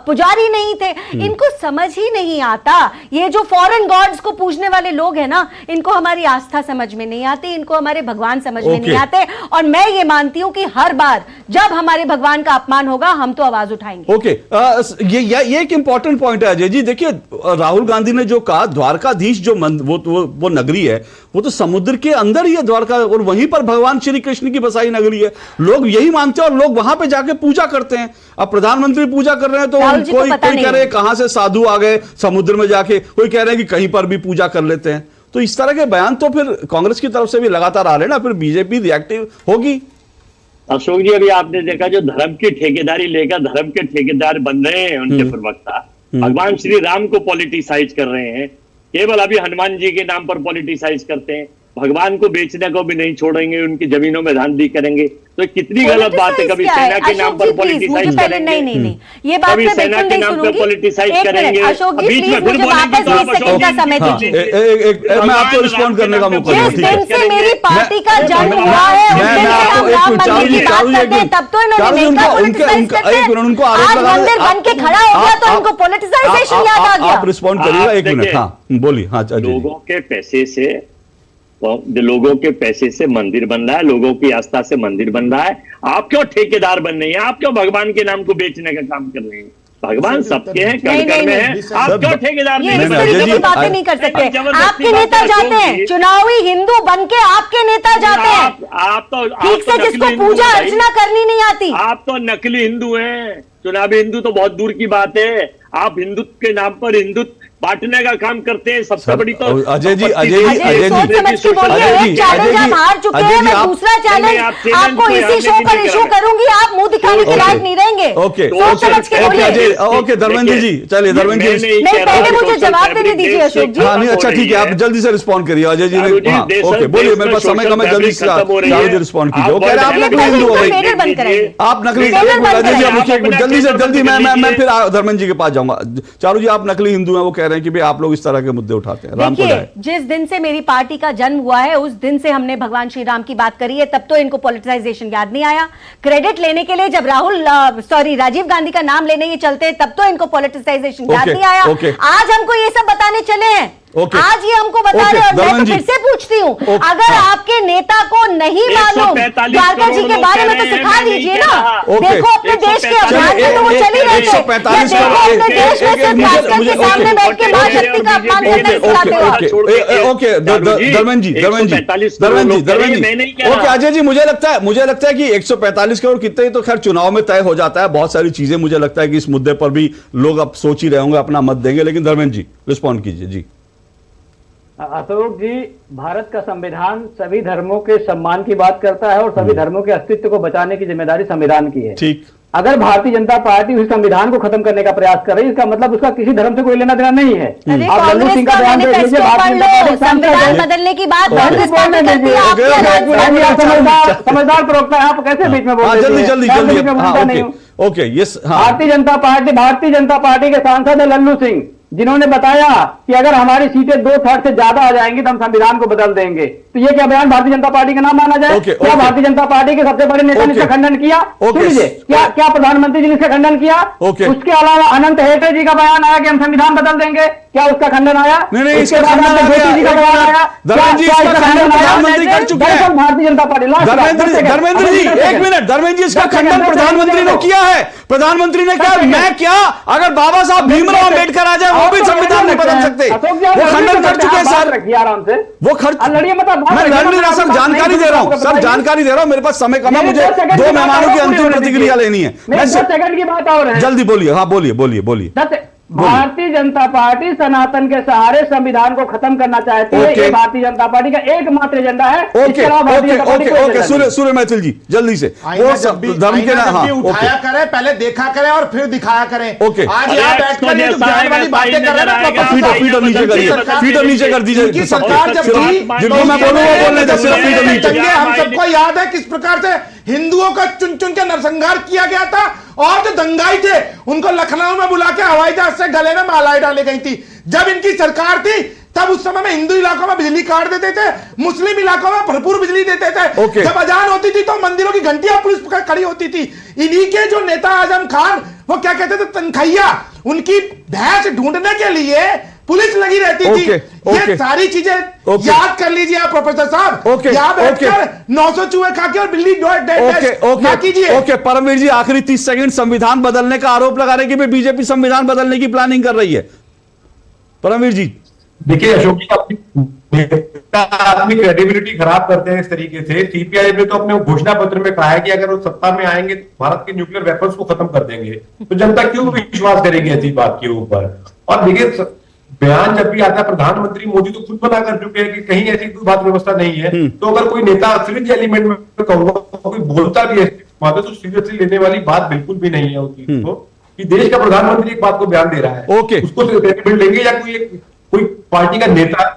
पुजारी नहीं थे। इनको समझ ही नहीं आता। ये जो फॉरेन गॉड्स को पूजने वाले लोग हैं ना, इनको हमारी आस्था समझ में नहीं आती, इनको हमारे भगवान समझ में नहीं आते। और मैं ये मानती हूं कि हर बार जब हमारे भगवान का अपमान होगा, हम तो आवाज उठाएंगे। ये एक इंपॉर्टेंट पॉइंट है अजय जी। देखिए, राहुल गांधी ने जो कहा, द्वारकाधीश जो वो नगरी है, वो तो समुद्र के अंदर ही है द्वारका, और वहीं पर भगवान श्री कृष्ण की बसाई नगरी है। लोग यही मानते हैं और लोग वहां पे जाके पूजा करते हैं। अब प्रधानमंत्री पूजा कर रहे हैं तो कोई कह रहे हैं कहां से साधु आ गए समुद्र में जाके, कोई कह रहे हैं कि कहीं पर भी पूजा कर लेते हैं। तो इस तरह के बयान तो फिर कांग्रेस की तरफ से भी लगातार आ रहे हैं ना, फिर बीजेपी रिएक्टिव होगी। अशोक जी, अभी आपने देखा जो धर्म की ठेकेदारी लेकर धर्म के ठेकेदार बन रहे हैं उनके प्रवक्ता, भगवान श्री राम को पॉलिटिसाइज कर रहे हैं, केवल अभी हनुमान जी के नाम पर पॉलिटिसाइज करते हैं, भगवान को बेचने को भी नहीं छोड़ेंगे, उनकी जमीनों में धांधली करेंगे। तो कितनी गलत बात है। कभी सेना के नाम पर पॉलिटिसाइज करेंगे, नहीं, ये बात कभी सेना के नाम पर पॉलिटिसाइज करेंगे, बीच में फिर बोलेंगे तो आप मैं आपको रिस्पॉन्ड करने का मौका दूं। जिस दिन से मेरी पार्टी का जन्म हुआ है उस दिन से हम राम मंदिर की बात करते हैं, तब तो इन्होंने उनको आज मंदिर बन के खड़ा हो गया तो इनको पॉलिटिसाइजेशन याद आ गया। आप रिस्पॉन्ड करिएगा, एक मिनट। हाँ बोलिए। हाँ, लोगों के पैसे से लोगों के पैसे से मंदिर बन रहा है, लोगों की आस्था से मंदिर बन रहा है। आप क्यों ठेकेदार बन रहे हैं? आप क्यों भगवान के नाम को बेचने का काम कर रहे हैं? भगवान सबके हैं, कण में है, आप क्यों ठेकेदार की बातें नहीं कर सकते। आपके नेता जाते हैं चुनावी हिंदू बन के, आपके नेता जाते हैं, आप तो ठीक से जिसको पूजा अर्चना करनी नहीं आती। आप तो नकली हिंदू हैं, चुनावी हिंदू तो बहुत दूर की बात है। आप हिंदुत्व के नाम पर हिंदुत्व बांटने का काम करते हैं। सबसे बड़ी तो अजय जी हार चुके हैं। मैं दूसरा चैलेंज आपको इसी शो पर इशू करूंगी, आप मुंह दिखाने के लायक नहीं रहेंगे। ओके, सोच समझ के बोलिए। ओके धर्मेंद्र जी, चलिए धर्मेंद्र जी, पहले मुझे जवाब देने दीजिए अशोक जी। हाँ नहीं, अच्छा ठीक है, आप जल्दी से रिस्पॉन्ड करिए। अजय जी ने ओके बोलिए, मेरे पास समय कम है, जल्दी से रिस्पॉन्ड कीजिए। वो कह रहे हैं आप नकली हिंदू हो भाई, आप नकली। अजय जी आप जल्दी से जल्दी, मैं फिर धर्मेंद्र जी के पास जाऊंगा। चारू जी, आप नकली हिंदू हैं, वो कह रहे हैं कि भाई आप लोग इस तरह के मुद्दे उठाते हैं। देखिए, जिस दिन से मेरी पार्टी का जन्म हुआ है उस दिन से हमने भगवान श्री राम की बात करी है, तब तो इनको पॉलिटिसाइजेशन याद नहीं आया। क्रेडिट लेने के लिए जब राजीव गांधी का नाम लेने ये चलते हैं, तब तो इनको पॉलिटिसाइजेशन याद नहीं आया। आज हमको ये सब बताने चले हैं, आज ये हमको बता रहे हैं। और मैं तो फिर से पूछती हूँ, अगर आपके नेता को नहीं मालूम द्वारका जी के बारे में तो सिखा दीजिए ना। देखो अपने देश के अभियान में तो वो चल ही रहे थे, देखो अपने देश में सिर्फ भास्कर के सामने बैठ के मां शक्ति का अपमान करते सिखाते हो। ओके धर्मेंद्र जी, ओके अजय जी, मुझे लगता है कि 145 करोड़ कितने तो खैर चुनाव में तय हो जाता है। बहुत सारी चीजें मुझे लगता है कि इस मुद्दे पर भी लोग अब सोच ही रहे होंगे, अपना मत देंगे। लेकिन धर्मेंद्र जी रिस्पॉन्ड कीजिए जी। अशोक जी, भारत का संविधान सभी धर्मों के सम्मान की बात करता है और सभी धर्मों के अस्तित्व को बचाने की जिम्मेदारी संविधान की है। ठीक। अगर भारतीय जनता पार्टी उस संविधान को खत्म करने का प्रयास कर रही है, इसका मतलब उसका किसी धर्म से कोई लेना देना नहीं है। आप लल्लू सिंह का बयान देख लीजिए, संविधान बदलने की बात समझदार प्रवक्ता है, आप कैसे बीच में बोल रहे हैं? जल्दी okay yes. Bharatiya Janata party के सांसद है लल्लू सिंह, जिन्होंने बताया कि अगर हमारी सीटें 2/3 से ज्यादा आ जाएंगी तो हम संविधान को बदल देंगे। तो ये क्या बयान भारतीय जनता पार्टी का नाम माना जाए? क्या भारतीय जनता पार्टी के सबसे बड़े नेता ने इसका खंडन किया? सुनिए, क्या प्रधानमंत्री जी ने इसका खंडन किया? उसके अलावा अनंत हेगड़े जी का बयान आया कि हम संविधान बदल देंगे, क्या उसका खंडन आया? नहीं, इसके बाद जी का बयान आया, प्रधानमंत्री कर चुके हैं भारतीय जनता पार्टी। धर्मेंद्र जी एक मिनट, धर्मेंद्र जी इसका खंडन प्रधानमंत्री ने किया है। प्रधानमंत्री ने कहा मैं क्या, अगर बाबा साहब भीमराव अम्बेडकर आ जाए वो भी संविधान नहीं बदल सकते। वो खंडन कर चुके हैं सर, आराम से वो खर्च लड़िए मत। मैं लड़ नहीं रहा सर, जानकारी दे रहा हूँ सर, जानकारी दे रहा हूँ। मेरे पास समय कम है, मुझे 2 मेहमानों की अंतिम प्रतिक्रिया लेनी है। 10 सेकंड की बात और है, जल्दी बोलिए। हाँ बोलिए। भारतीय जनता पार्टी सनातन के सहारे संविधान को खत्म करना चाहती है। ये भारतीय जनता पार्टी का एकमात्र एजेंडा है। ओके सूर्य मैथिल जी जल्दी से धर्म के उठाया करें, पहले देखा करें और फिर दिखाया करें। ओके आज यहाँ बैठकर ये ज्ञान वाली बातें कर रहे हैं, फीडर नीचे कर दीजिए। सरकार जब जिनको मैं बोलूंगा बोलने दे, सिर्फ फीडर नीचे। हम सबको याद है किस प्रकार से हिंदुओं का चुन चुन के नरसंहार किया गया था, और जो दंगाई थे उनको लखनऊ में बुला के हवाई जहाज से गले में मालाएं डाली गई थी। जब इनकी सरकार थी तब उस समय में हिंदू इलाकों में बिजली काट देते थे, मुस्लिम इलाकों में भरपूर बिजली देते थे। जब अजान होती थी तो मंदिरों की घंटियां पुलिस पकड़ खड़ी होती थी। इन्हीं के जो नेता आजम खान, वो क्या कहते थे, तनखैया, उनकी भैंस ढूंढने के लिए पुलिस लगी रहती थी। ये सारी चीजें याद कर लीजिए आप प्रोफेसर साहब। यहाँ बैठकर 900 चूहे खा के और बिल्ली कीजिए। ओके परमवीर जी, आखिरी 30 सेकंड। संविधान बदलने का आरोप लगा रहे कि बीजेपी संविधान बदलने की प्लानिंग कर रही है। परमवीर जी देखिए, अशोक जी अपनी क्रेडिबिलिटी खराब करते हैं इस तरीके से। सीपीआई ने तो अपने घोषणा पत्र में कहा है कि अगर वो सत्ता में आएंगे तो भारत के न्यूक्लियर वेपन्स को खत्म कर देंगे। तो जनता क्यों विश्वास करेगी ऐसी बात के ऊपर? और देखिए, बयान जब भी आता है, प्रधानमंत्री मोदी तो खुद मना कर चुके हैं कि कहीं ऐसी कोई बात व्यवस्था नहीं है। तो अगर कोई नेता फ्रिंज एलिमेंट में कहूंगा कोई बोलता भी है तो सीरियसली लेने वाली बात बिल्कुल भी नहीं है उस चीज को, कि देश का प्रधानमंत्री एक बात को बयान दे रहा है, ओके, उसको क्रेडिबिलिटी लेंगे या कोई पार्टी का नेता।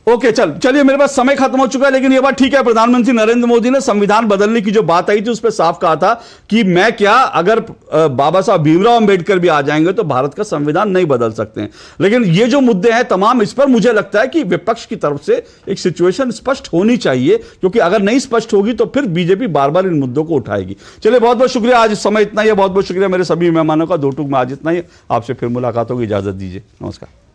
ओके, चलिए मेरे पास समय खत्म हो चुका है, लेकिन यह बात ठीक है, प्रधानमंत्री नरेंद्र मोदी ने संविधान बदलने की जो बात आई थी उस पर साफ कहा था कि मैं क्या, अगर बाबा साहब भीमराव अंबेडकर भी आ जाएंगे तो भारत का संविधान नहीं बदल सकते हैं। लेकिन ये जो मुद्दे हैं तमाम, इस पर मुझे लगता है कि विपक्ष की तरफ से एक सिचुएशन स्पष्ट होनी चाहिए, क्योंकि अगर नहीं स्पष्ट होगी तो फिर बीजेपी बार बार इन मुद्दों को उठाएगी। चलिए, बहुत बहुत शुक्रिया, आज समय इतना ही है। बहुत बहुत शुक्रिया मेरे सभी मेहमानों का। दो टूक में आज इतना ही। आपसे फिर मुलाकात होगी, इजाजत दीजिए, नमस्कार।